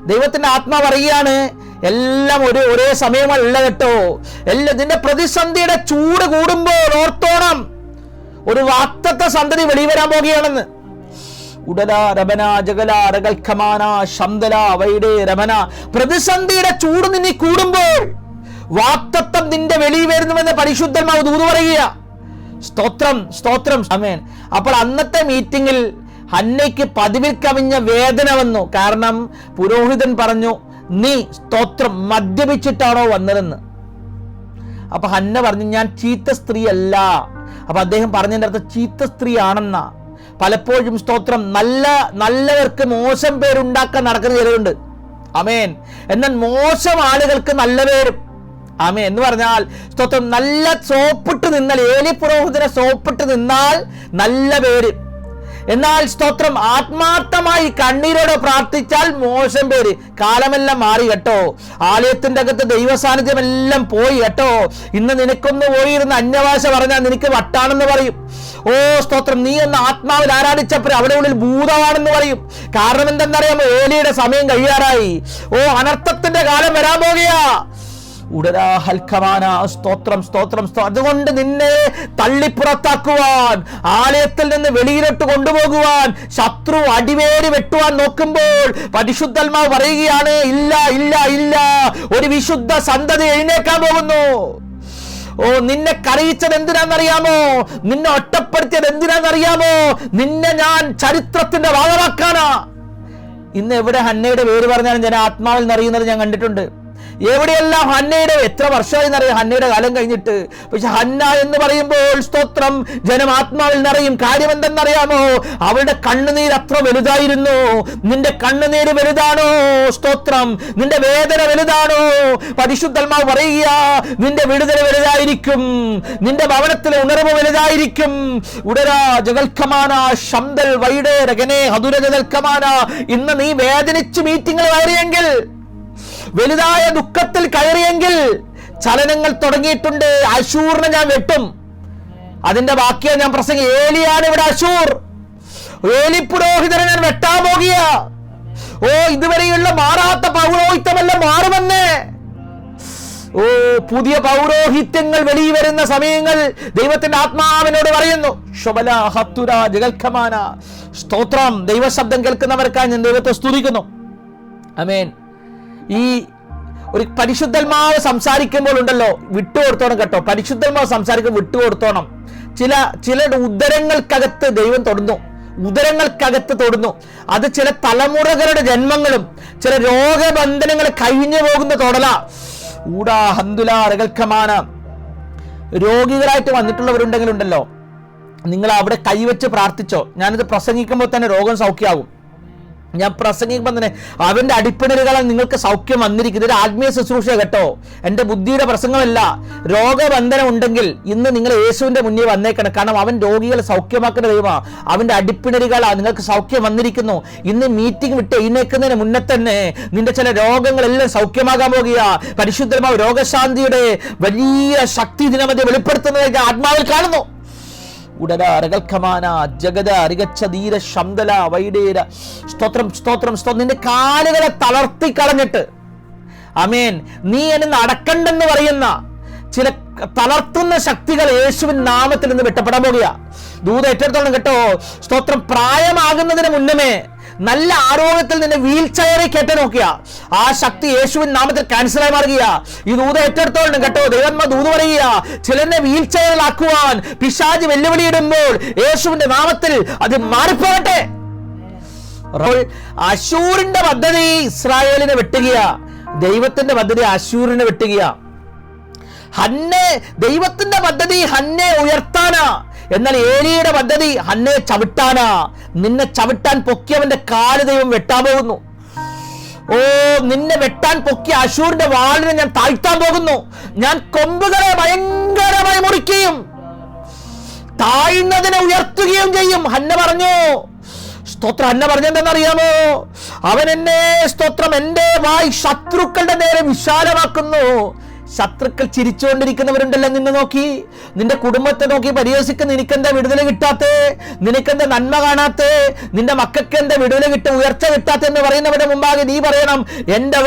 ദൈവത്തിന്റെ ആത്മാവ് പറയുകയാണ്, എല്ലാം ഒരേ സമയമല്ല കേട്ടോ. എല്ലാം നിന്റെ പ്രതിസന്ധിയുടെ ചൂട് കൂടുമ്പോൾ ഓർത്തോണം, ഒരു വാഗ്ദത്ത സന്തതി വെളിവരാൻ പോകുകയാണെന്ന്. ഉടല രമന ജഗല രഗൽഖമാന ശംദല വൈഡേ രമന. പ്രതിസന്ധിയുടെ ചൂട് നിന്നി കൂടുമ്പോൾ വാഗ്ദത്തം നിന്റെ വെളിയിൽ വരുന്നുവെന്ന് പരിശുദ്ധന്മാവ് ദൂത് പറയുക. സ്തോത്രം, സ്തോത്രം. ആമേൻ. അപ്പോൾ അന്നത്തെ മീറ്റിംഗിൽ ഹന്നയ്ക്ക് പതിവിൽ കവിഞ്ഞ വേദന വന്നു. കാരണം പുരോഹിതൻ പറഞ്ഞു, നീ സ്തോത്രം മദ്യപിച്ചിട്ടാണോ വന്നതെന്ന്. അപ്പൊ ഹന്ന പറഞ്ഞു, ഞാൻ ചീത്ത സ്ത്രീ അല്ല. അപ്പൊ അദ്ദേഹം പറഞ്ഞതിന്റെ അർത്ഥം ചീത്ത സ്ത്രീ ആണെന്ന. പലപ്പോഴും സ്തോത്രം നല്ലവർക്ക് മോശം പേരുണ്ടാക്കാൻ നടക്കുന്ന ചിലരുണ്ട്. ആമേൻ. എന്നാൽ മോശം ആളുകൾക്ക് നല്ല പേരും. ആമേൻ. എന്ന് പറഞ്ഞാൽ സ്തോത്രം, നല്ല സോപ്പിട്ട് നിന്നാൽ, ഏലി പുരോഹിതനെ സോപ്പിട്ട് നിന്നാൽ നല്ല പേര്. എന്നാൽ സ്തോത്രം ആത്മാർത്ഥമായി കണ്ണീരോടെ പ്രാർത്ഥിച്ചാൽ മോശം പേര്. കാലമെല്ലാം മാറി കേട്ടോ. ആലയത്തിന്റെ അകത്ത് ദൈവസാന്നിധ്യമെല്ലാം പോയി കേട്ടോ. ഇന്ന് നിനക്കൊന്ന് പോയിരുന്ന അന്യഭാഷ പറഞ്ഞാൽ നിനക്ക് വട്ടാണെന്ന് പറയും. ഓ സ്തോത്രം, നീ ഒന്ന് ആത്മാവിൽ ആരാധിച്ചപ്പോൾ അവിടെ ഉള്ളിൽ ഭൂതമാണെന്ന് പറയും. കാരണം എന്തെന്നറിയാമോ? ഏലിയുടെ സമയം കഴിയാറായി. ഓ, അനർത്ഥത്തിന്റെ കാലം വരാൻ പോകുകയാ. സ്തോത്രം, സ്തോത്രം. അതുകൊണ്ട് നിന്നെ തള്ളിപ്പുറത്താക്കുവാൻ, ആലയത്തിൽ നിന്ന് വെളിയിലോട്ട് കൊണ്ടുപോകുവാൻ ശത്രു അടിവേര് വെട്ടുവാൻ നോക്കുമ്പോൾ പരിശുദ്ധാത്മാവ് പറയുകയാണ്, ഇല്ല ഇല്ല ഇല്ല, ഒരു വിശുദ്ധ സന്തതി എഴുന്നേക്കാൻ പോകുന്നു. ഓ, നിന്നെ കരയിച്ചത് എന്തിനാണെന്നറിയാമോ? നിന്നെ ഒറ്റപ്പെടുത്തിയത് എന്തിനാണെന്നറിയാമോ? നിന്നെ ഞാൻ ചരിത്രത്തിന്റെ ഭാഗമാക്കാനാ. ഇന്ന് എവിടെ ഹന്നയുടെ പേര് പറഞ്ഞാലും ഞാൻ ആത്മാവിൽ നിറയുന്നത് ഞാൻ കണ്ടിട്ടുണ്ട്. എവിടെയെല്ലാം ഹന്നയുടെ, എത്ര വർഷമായി എന്നറിയാം ഹന്നയുടെ കാലം കഴിഞ്ഞിട്ട്. പക്ഷെ ഹന്ന എന്ന് പറയുമ്പോൾ സ്തോത്രം ജനം ആത്മാവിൽ നിറയും. കാര്യം എന്തെന്നറിയാമോ? അവളുടെ കണ്ണുനീര് അത്ര വലുതായിരുന്നു. നിന്റെ കണ്ണുനീര് വലുതാണോ? സ്തോത്രം. നിന്റെ വേദന വലുതാണോ? പരിശുദ്ധാത്മാവ് പറയുക, നിന്റെ വിടുതല വലുതായിരിക്കും, നിന്റെ ഭവനത്തിലെ ഉണർവ് വലുതായിരിക്കും. ഉടരാ ജഗൽഖമാന ശംദൽ വൈഡേ രഗനെ ഹതുര ജഗൽഖമാന. ഇന്ന് നീ വേദനിച്ച് മീറ്റിംഗിൽ കയറിയെങ്കിൽ, വലുതായ ദുഃഖത്തിൽ കയറിയെങ്കിൽ, ചലനങ്ങൾ തുടങ്ങിയിട്ടുണ്ട്. അശൂറിനെ ഞാൻ വെട്ടും. അതിന്റെ ബാക്കിയാണ് ഞാൻ പ്രസംഗം. ഏലിയാണ് ഇവിടെ അശൂർ. ഏലി പുരോഹിതനെ ഞാൻ വെട്ടാൻ പോകുക. ഓ, ഇതുവരെയുള്ള മാറാത്ത പൗരോഹിത്യമെല്ലാം മാറുമെന്ന്. ഓ, പുതിയ പൗരോഹിത്യങ്ങൾ വെളിയിൽ വരുന്ന സമയങ്ങൾ ദൈവത്തിന്റെ ആത്മാവിനോട് പറയുന്നു. ശോഭല ഹത്തുര ജഗൽഖമാന. സ്തോത്രം. ദൈവശബ്ദം കേൾക്കുന്നവർക്കായി ഞാൻ ദൈവത്തെ സ്തുതിക്കുന്നു. ആമേൻ. ഈ ഒരു പരിശുദ്ധാത്മാവ് സംസാരിക്കുമ്പോൾ ഉണ്ടല്ലോ, വിട്ടുകൊടുത്തോണം കേട്ടോ. പരിശുദ്ധാത്മാവ് സംസാരിക്കുമ്പോൾ വിട്ടുകൊടുത്തോണം. ചിലരുടെ ഉദരങ്ങൾക്കകത്ത് ദൈവം തൊടുന്നു, ഉദരങ്ങൾക്കകത്ത് തൊടുന്നു. അത് ചില തലമുറകളുടെ ജന്മങ്ങളും ചില രോഗബന്ധനങ്ങൾ കഴിഞ്ഞു പോകുന്ന തൊടല. ഊടാ ഹന്തുല രഗൽഖമാന. രോഗികളായിട്ട് ഞാൻ പ്രസംഗിക്കുമ്പോൾ തന്നെ അവന്റെ അടിപ്പിണരുകളാൽ നിങ്ങൾക്ക് സൗഖ്യം വന്നിരിക്കുന്നത്. ഒരു ആത്മീയ ശുശ്രൂഷ കേട്ടോ, എൻ്റെ ബുദ്ധിയുടെ പ്രസംഗമല്ല. രോഗബന്ധനം ഉണ്ടെങ്കിൽ ഇന്ന് നിങ്ങൾ യേശുവിന്റെ മുന്നിൽ വന്നേക്കണം. കാരണം അവൻ രോഗികളെ സൗഖ്യമാക്കുന്ന ദൈവമാണ്. അവന്റെ അടിപ്പിണരുകളാ നിങ്ങൾക്ക് സൗഖ്യം വന്നിരിക്കുന്നു. ഇന്ന് മീറ്റിംഗ് വിട്ട് എഴുന്നേൽക്കുന്നതിന് മുന്നേ തന്നെ നിന്റെ ചില രോഗങ്ങളെല്ലാം സൗഖ്യമാകാൻ പോകുക. പരിശുദ്ധമായ രോഗശാന്തിയുടെ വലിയ ശക്തി ഇതിനെ വെളിപ്പെടുത്തുന്നത് ആത്മാവിൽ കാണുന്നു. സ്തോത്രം സ്തോത്രം സ്തോത്രം. നിന്റെ കാലുകളെ തളർത്തി കളഞ്ഞിട്ട് ആമേൻ നീ എന്നെ നടക്കണ്ടെന്ന് പറയുന്ന ചില തളർത്തുന്ന ശക്തികൾ യേശുവിൻ നാമത്തിൽ നിന്ന് വിട്ടപ്പെടാൻ പോകുക. ദൂത ഏറ്റെടുത്തോളം കേട്ടോ. സ്തോത്രം. പ്രായമാകുന്നതിന് മുന്നമേ നല്ല ആരോഗ്യത്തിൽ നിന്നെ വീൽ ചെയറിൽ കയറ്റി നോക്കിയ ആ ശക്തി യേശുവിൻ നാമത്തിൽ ക്യാൻസലായി മാറുക. ഈ ദൂത ഏറ്റെടുത്തോളം കേട്ടോ. ദൈവന്മാർ ദൂത് പറയുക, ചിലരെ വീൽ ചെയറിലാക്കുവാൻ പിശാച് വെല്ലുവിളിയിടുമ്പോൾ യേശുവിന്റെ നാമത്തിൽ അത് മാറിപ്പോകട്ടെ. അശൂറിന്റെ പദ്ധതി ഇസ്രായേലിനെ വെട്ടുക, ദൈവത്തിന്റെ പദ്ധതി അശൂരിനെ വെട്ടുക. ദൈവത്തിന്റെ പദ്ധതി ഹന്നെ ഉയർത്താനാ, എന്നാൽ ഏലിയുടെ പദ്ധതി ഹന്നെ ചവിട്ടാനാ. നിന്നെ ചവിട്ടാൻ പൊക്കിയവന്റെ കാല് ദൈവം വെട്ടാൻ പോകുന്നു. ഓ, നിന്നെ വെട്ടാൻ പൊക്കിയ അശൂരിന്റെ വാളിനെ ഞാൻ താഴ്ത്താൻ പോകുന്നു. ഞാൻ കൊമ്പുകളെ ഭയങ്കരമായി മുറിക്കുകയും താഴ്ന്നതിനെ ഉയർത്തുകയും ചെയ്യും. ഹന്ന പറഞ്ഞു. സ്തോത്രം. ഹന്ന പറഞ്ഞെന്തെന്നറിയാമോ? അവൻ എന്നെ സ്തോത്രം എന്റെ വായ് ശത്രുക്കളുടെ നേരെ വിശാലമാക്കുന്നു. ശത്രുക്കൾ ചിരിച്ചുകൊണ്ടിരിക്കുന്നവരുണ്ടല്ലോ നിന്നെ നോക്കി, നിന്റെ കുടുംബത്തെ നോക്കി പരിഹസിക്കുന്ന നിനക്കെന്താ വിടുതല കിട്ടാത്തേ, നിനക്കെന്താ നന്മ കാണാത്തേ, നിന്റെ മക്കൾക്ക് എന്താ വിടുതല ഉയർച്ച കിട്ടാത്ത എന്ന് പറയുന്നവരുടെ മുമ്പാകെ നീ പറയണം, എന്റെ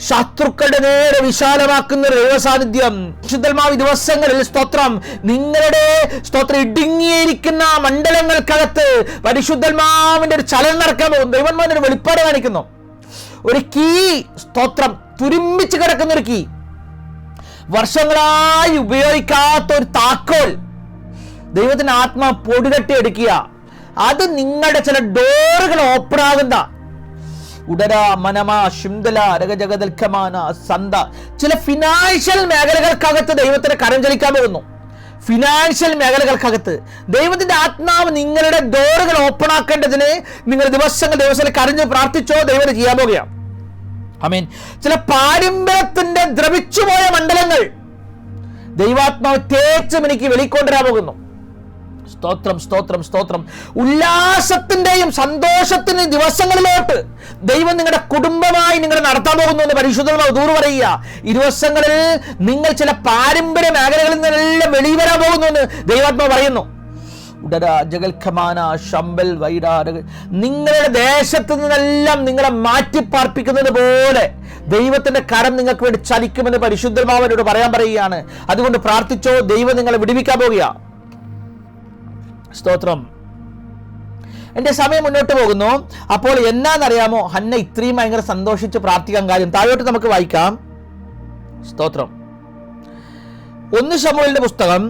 ശത്രുക്കളുടെ നേരെ വിശാലമാക്കുന്ന ഒരു ദൈവസാന്നിധ്യം. വിശുദ്ധമായ ദിവസങ്ങളിൽ സ്തോത്രം നിങ്ങളുടെ സ്തോത്രം ഇടുങ്ങിയിരിക്കുന്ന മണ്ഡലങ്ങൾക്കകത്ത് പരിശുദ്ധന്മാവിന്റെ ഒരു ചലനം നടക്കാൻ പോകും. ദൈവന്മാരുടെ ഒരു വെളിപ്പാട് കാണിക്കുന്നു. ഒരു കീ സ്തോത്രം തുരുമ്പിച്ച് കിടക്കുന്ന ഒരു കീ, വർഷങ്ങളായി ഉപയോഗിക്കാത്ത ഒരു താക്കോൽ ദൈവത്തിന്റെ ആത്മാ പൊടിതട്ടി എടുക്കുക. അത് നിങ്ങളുടെ ചില ഡോറുകൾ ഓപ്പൺ ആകുന്ന ചില ഫിനാൻഷ്യൽ മേഖലകൾക്കകത്ത് ദൈവത്തിന്റെ കരം ചലിക്കാൻ പോകുന്നു. ഫിനാൻഷ്യൽ മേഖലകൾക്കകത്ത് ദൈവത്തിന്റെ ആത്മാവ് നിങ്ങളുടെ ഡോറുകൾ ഓപ്പൺ ആക്കേണ്ടതിന് നിങ്ങൾ ദിവസങ്ങൾ കരഞ്ഞ് പ്രാർത്ഥിച്ചോ, ദൈവം ചെയ്യാൻ പോകുകയാണ്. ആമേൻ. ചില പാരമ്പര്യത്തിന്റെ ദ്രവിച്ചുപോയ മണ്ഡലങ്ങൾ ദൈവാത്മാവ് തേച്ചും എനിക്ക് വെളിക്കൊണ്ടുവരാൻ പോകുന്നു. സ്തോത്രം സ്തോത്രം സ്തോത്രം. ഉല്ലാസത്തിന്റെയും സന്തോഷത്തിന്റെയും ദിവസങ്ങളിലോട്ട് ദൈവം നിങ്ങളുടെ കുടുംബമായി നിങ്ങളെ നടത്താൻ പോകുന്നു എന്ന് പരിശുദ്ധമായി ദൂർ പറയുക. ഈ ദിവസങ്ങളിൽ നിങ്ങൾ ചില പാരമ്പര്യ മേഖലകളിൽ നിന്നെല്ലാം വെളിവരാൻ പോകുന്നു എന്ന് ദൈവാത്മാവ് പറയുന്നു. നിങ്ങളുടെ ദേശത്ത് നിന്നെല്ലാം നിങ്ങളെ മാറ്റിപ്പാർപ്പിക്കുന്നത് പോലെ ദൈവത്തിന്റെ കരം നിങ്ങൾക്ക് വേണ്ടി ചലിക്കുമെന്ന് പരിശുദ്ധമാവനോട് പറയുകയാണ്. അതുകൊണ്ട് പ്രാർത്ഥിച്ചോ, ദൈവം നിങ്ങളെ വിടുവിക്കാൻ പോകുക. സ്തോത്രം. എന്റെ സമയം മുന്നോട്ട് പോകുന്നു. അപ്പോൾ എന്നാന്നറിയാമോ ഹന്ന ഇത്രയും ഭയങ്കര സന്തോഷിച്ച് പ്രാർത്ഥിക്കാൻ കാര്യം? താഴോട്ട് നമുക്ക് വായിക്കാം. സ്തോത്രം. 1 ശമൂവേലിന്റെ പുസ്തകം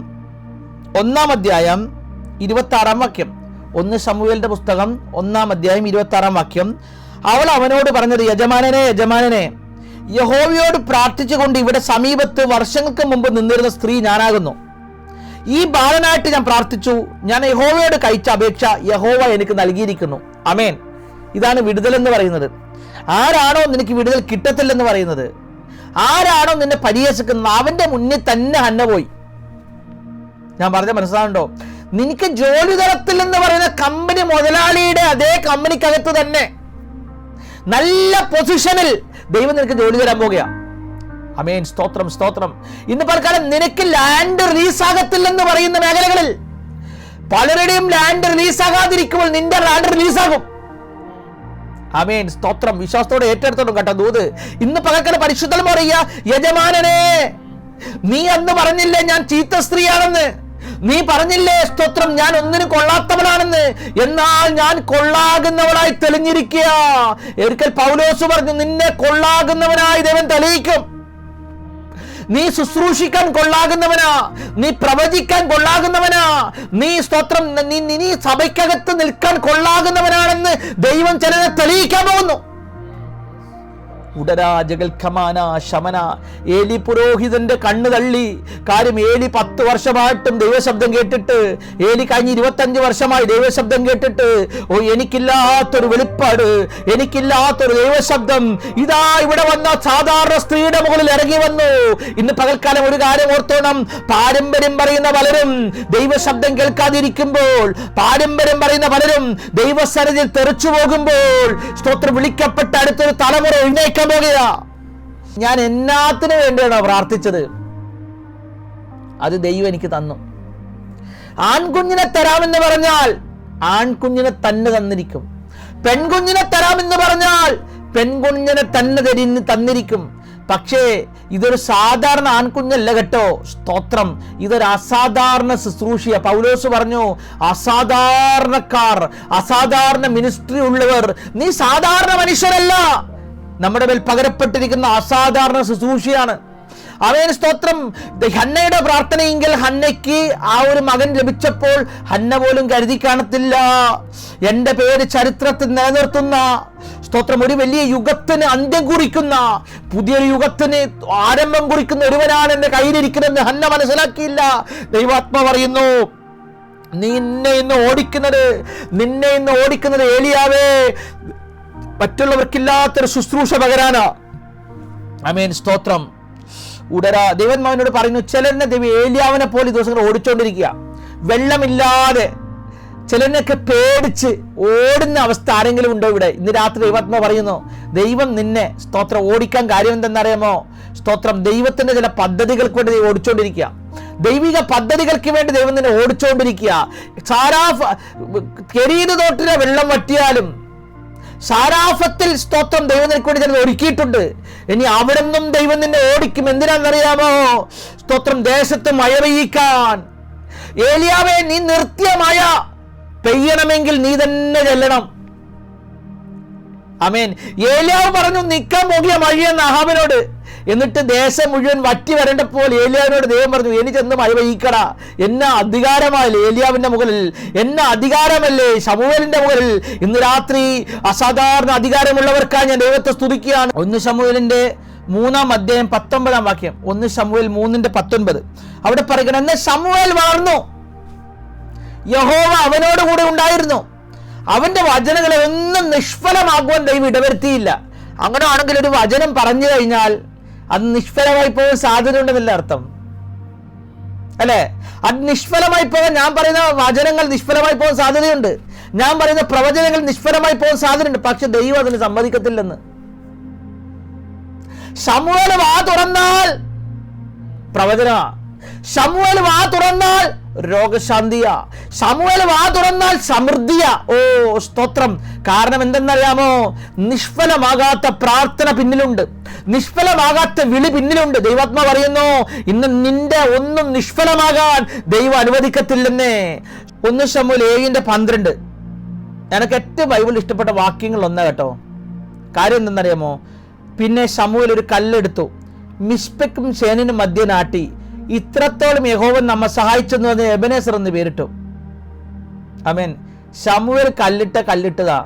1-ാം അധ്യായം 26-ാം വാക്യം. 1 ശമൂവേലിന്റെ പുസ്തകം 1-ാം അധ്യായം 26-ാം വാക്യം. അവൾ അവനോട് പറഞ്ഞത്, യജമാനനെ യഹോവയോട് പ്രാർത്ഥിച്ചുകൊണ്ട് ഇവിടെ സമീപത്ത് വർഷങ്ങൾക്ക് മുമ്പ് നിന്നിരുന്ന സ്ത്രീ ഞാനാകുന്നു. ഈ ബാലനായിട്ട് ഞാൻ പ്രാർത്ഥിച്ചു. ഞാൻ യഹോവയോട് കഴിച്ച അപേക്ഷ യഹോവ എനിക്ക് നൽകിയിരിക്കുന്നു. ആമേൻ. ഇതാണ് വിടുതൽ എന്ന് പറയുന്നത്. ആരാണോ നിനക്ക് വിടുതൽ കിട്ടത്തില്ലെന്ന് പറയുന്നത്, ആരാണോ നിന്നെ പരിഹസിക്കുന്നത്, അവന്റെ മുന്നിൽ തന്നെ ഹന്ന പോയി. ഞാൻ പറഞ്ഞ മനസ്സിലാവുന്നുണ്ടോ? നിനക്ക് ജോലി തരത്തിൽ എന്ന് പറയുന്ന കമ്പനി മുതലാളിയുടെ അതേ കമ്പനിക്കകത്ത് തന്നെ നല്ല പൊസിഷനിൽ ദൈവം നിനക്ക് ജോലി തരാൻ പോകുക. ആമേൻ. സ്തോത്രം സ്തോത്രം. ഇന്ന് പലക്കാലം നിനക്ക് ലാൻഡ് റിലീസ് ആകത്തില്ലെന്ന് പറയുന്ന മേഖലകളിൽ പലരുടെയും ലാൻഡ് റിലീസ് ആകാതിരിക്കുമ്പോൾ നിന്റെ ലാൻഡ് റിലീസാകും. ആമേൻ. സ്തോത്രം. വിശ്വാസത്തോടെ ഏറ്റെടുത്തോളും കേട്ടോ ദൂത്. ഇന്ന് പകൽക്കാലം പരിശുദ്ധം പറയുക, യജമാനനെ നീ അന്ന് പറഞ്ഞില്ലേ ഞാൻ ചീത്ത സ്ത്രീയാണെന്ന്, നീ പറഞ്ഞില്ലേ സ്തോത്രം ഞാൻ ഒന്നിനും കൊള്ളാത്തവളാണെന്ന്, എന്നാൽ ഞാൻ കൊള്ളാകുന്നവളായി തെളിഞ്ഞിരിക്കുക. ഒരിക്കൽ പൗലോസ് പറഞ്ഞു, നിന്നെ കൊള്ളാകുന്നവനായി ദൈവം തെളിയിക്കും. നീ ശുശ്രൂഷിക്കാൻ കൊള്ളാകുന്നവനാ, നീ പ്രവചിക്കാൻ കൊള്ളാകുന്നവനാ, നീ സ്തോത്രം നീ സഭയ്ക്കകത്ത് നിൽക്കാൻ കൊള്ളാകുന്നവനാണെന്ന് ദൈവം ചിലരെ തെളിയിക്കാൻ പോകുന്നു. ഉടരാജകൾ ഖമാന ശമന. ഏലി പുരോഹിതന്റെ കണ്ണ് തള്ളി. കാര്യം ഏലി 10 വർഷമായിട്ടും ദൈവശബ്ദം കേട്ടിട്ട്, ഏലി കഴിഞ്ഞ 25 വർഷമായി ദൈവശബ്ദം കേട്ടിട്ട്, എനിക്കില്ലാത്തൊരു വെളിപ്പാട്, എനിക്കില്ലാത്തൊരു ദൈവശബ്ദം ഇതാ ഇവിടെ വന്ന സാധാരണ സ്ത്രീയുടെ മുകളിൽ ഇറങ്ങി വന്നു. ഇന്ന് പകൽക്കാലം ഒരു കാര്യം ഓർത്തോണം. പാരമ്പര്യം പറയുന്ന പലരും ദൈവശബ്ദം കേൾക്കാതിരിക്കുമ്പോൾ, പാരമ്പര്യം പറയുന്ന പലരും ദൈവസന്നിധിയിൽ തെറിച്ചു പോകുമ്പോൾ, സ്തോത്രം, വിളിക്കപ്പെട്ട അടുത്തൊരു തലമുറ എഴുന്നേക്കാൻ പോകുക. ഞാൻ എന്നാത്തിനു വേണ്ടിയാണോ പ്രാർത്ഥിച്ചത്? അത് ദൈവം എനിക്ക് തന്നു. ആൺകുഞ്ഞിനെ തരാമെന്ന് പറഞ്ഞാൽ ആൺകുഞ്ഞിനെ തന്നെ തന്നിരിക്കും. പെൺകുഞ്ഞിനെ തരാമെന്ന് പറഞ്ഞാൽ പെൺകുഞ്ഞിനെ തന്നെ തന്നിരിക്കും. പക്ഷേ ഇതൊരു സാധാരണ ആൺകുഞ്ഞല്ല കേട്ടോ. സ്തോത്രം, ഇതൊരു അസാധാരണ ശുശ്രൂഷയ. പൗലോസ് പറഞ്ഞു, അസാധാരണക്കാർ, അസാധാരണ മിനിസ്ട്രി ഉള്ളവർ, നീ സാധാരണ മനുഷ്യരല്ല, നമ്മുടെ മേൽ പകരപ്പെട്ടിരിക്കുന്ന അസാധാരണ ശുശ്രൂഷയാണ്. അവൻ സ്തോത്രം. ഹന്നയുടെ പ്രാർത്ഥനയെങ്കിൽ ഹന്നയ്ക്ക് ആ ഒരു മകൻ ലഭിച്ചപ്പോൾ ഹന്ന പോലും കരുതി കാണത്തില്ല, എൻ്റെ പേര് ചരിത്രത്തിൽ നിലനിർത്തുന്ന, സ്തോത്രം, ഒരു വലിയ യുഗത്തിന് അന്ത്യം കുറിക്കുന്ന, പുതിയൊരു യുഗത്തിന് ആരംഭം കുറിക്കുന്ന ഒരുവനാണ് എൻ്റെ കയ്യിലിരിക്കുന്നതെന്ന് ഹന്ന മനസ്സിലാക്കിയില്ല. ദൈവാത്മാ പറയുന്നു, നിന്നെ ഇന്ന് ഓടിക്കുന്നത് ഏലിയാവേ മറ്റുള്ളവർക്കില്ലാത്തൊരു ശുശ്രൂഷ പകരാനാ. ആമേൻ, സ്തോത്രം. ദൈവന്മാവനോട് പറയുന്നു, ചിലരിനെ ദൈവം ഏലിയാവിനെ പോലെ ദിവസങ്ങൾ ഓടിച്ചോണ്ടിരിക്കുക, വെള്ളമില്ലാതെ, ചിലരിനൊക്കെ പേടിച്ച് ഓടുന്ന അവസ്ഥ ആരെങ്കിലും ഉണ്ടോ ഇവിടെ? ഇന്ന് രാത്രി ദൈവാത്മാ പറയുന്നു, ദൈവം നിന്നെ, സ്തോത്രം, ഓടിക്കാൻ കാര്യം എന്തെന്നറിയാമോ? സ്തോത്രം, ദൈവത്തിന്റെ ചില പദ്ധതികൾക്ക് വേണ്ടി ദൈവം ഓടിച്ചോണ്ടിരിക്കുക. ദൈവിക പദ്ധതികൾക്ക് വേണ്ടി ദൈവം നിന്നെ ഓടിച്ചോണ്ടിരിക്കുക. കെരീത് തോട്ടിലെ വെള്ളം വറ്റിയാലും സാരാഫത്തിൽ, സ്തോത്രം, ദൈവം നിനക്ക് വേണ്ടി ചിലത് ഒരുക്കിയിട്ടുണ്ട്. ഇനി അവിടെ നിന്നും ദൈവം നിന്നെ ഓടിക്കും. എന്തിനാണെന്നറിയാമോ? സ്തോത്രം, ദേശത്ത് മഴ പെയ്യിക്കാൻ. ഏലിയാവേ, നീ നിർത്തിയ മഴ പെയ്യണമെങ്കിൽ നീ തന്നെ ചെല്ലണം. ആമേൻ. ഏലിയാവ് പറഞ്ഞു, നിൽക്കാൻ പോകിയ മഴയെന്ന് അഹാബിനോട്. എന്നിട്ട് ദേശം മുഴുവൻ വറ്റി വരേണ്ടപ്പോൾ ഏലിയാവിനോട് ദൈവം പറഞ്ഞു, എനി ചെന്ന് മഴ പെയ്യിക്കടാ. എന്നാ അധികാരമല്ലേ ഏലിയാവിന്റെ മുകളിൽ, എന്നാ അധികാരമല്ലേ ശമൂവേലിന്റെ മുകളിൽ. ഇന്ന് രാത്രി അസാധാരണ അധികാരമുള്ളവർക്കായി ഞാൻ ദൈവത്തെ സ്തുതിക്കുകയാണ്. 1 ശമൂവേലിന്റെ 3-ാം അധ്യായം 19-ാം വാക്യം. 1 ശമൂവേൽ 3:19 അവിടെ പറയുന്നത്, എന്നാൽ ശമൂവേൽ വളർന്നു, യഹോവ അവനോട് കൂടെ ഉണ്ടായിരുന്നു, അവന്റെ വചനങ്ങളെ ഒന്നും നിഷ്ഫലമാകുവാൻ ദൈവം ഇടവരുത്തിയില്ല. അങ്ങനെ ആണെങ്കിൽ ഒരു വചനം പറഞ്ഞു കഴിഞ്ഞാൽ അത് നിഷ്ഫലമായി പോകാൻ സാധ്യത ഉണ്ടെന്നല്ല അർത്ഥം, അല്ലെ? അത് നിഷ്ഫലമായി പോകാൻ, ഞാൻ പറയുന്ന വചനങ്ങൾ നിഷ്ഫലമായി പോകാൻ സാധ്യതയുണ്ട്, ഞാൻ പറയുന്ന പ്രവചനങ്ങൾ നിഷ്ഫലമായി പോകാൻ സാധ്യതയുണ്ട്. പക്ഷെ ദൈവം അതിന് സമ്മതിക്കത്തില്ലെന്ന്. ശമൂവേൽ വാ തുറന്നാൽ പ്രവചനമാ, ശമൂവേൽ വാ തുറന്നാൽ രോഗശാന്തിയാ, ശമൂവേൽ വാ തുറന്നാൽ സമൃദ്ധിയാ. ഓ സ്തോത്രം. കാരണം എന്തെന്നറിയാമോ? നിഷ്ഫലമാകാത്ത പ്രാർത്ഥന പിന്നിലുണ്ട്, നിഷ്ഫലമാകാത്ത വിളി പിന്നിലുണ്ട്. ദൈവാത്മാ പറയുന്നു, ഇന്ന് നിന്റെ ഒന്നും നിഷ്ഫലമാകാൻ ദൈവം അനുവദിക്കത്തില്ലെന്നേ. 1 ശമൂവേൽ 7:12 എനിക്ക് ഏറ്റവും ബൈബിളിൽ ഇഷ്ടപ്പെട്ട വാക്യങ്ങൾ ഒന്നാ കേട്ടോ. കാര്യം എന്തെന്നറിയാമോ? പിന്നെ ശമൂവേൽ ഒരു കല്ലെടുത്തു, മിസ്പെക്കും ശേനിനും മധ്യ നാട്ടി, ഇത്രത്തോളം യഹോവൻ നമ്മെ സഹായിച്ചെന്ന് പറഞ്ഞ് എബനേസർ എന്ന് പേരിട്ടു. ആമേൻ. ശമൂവേൽ കല്ലിട്ടതാ.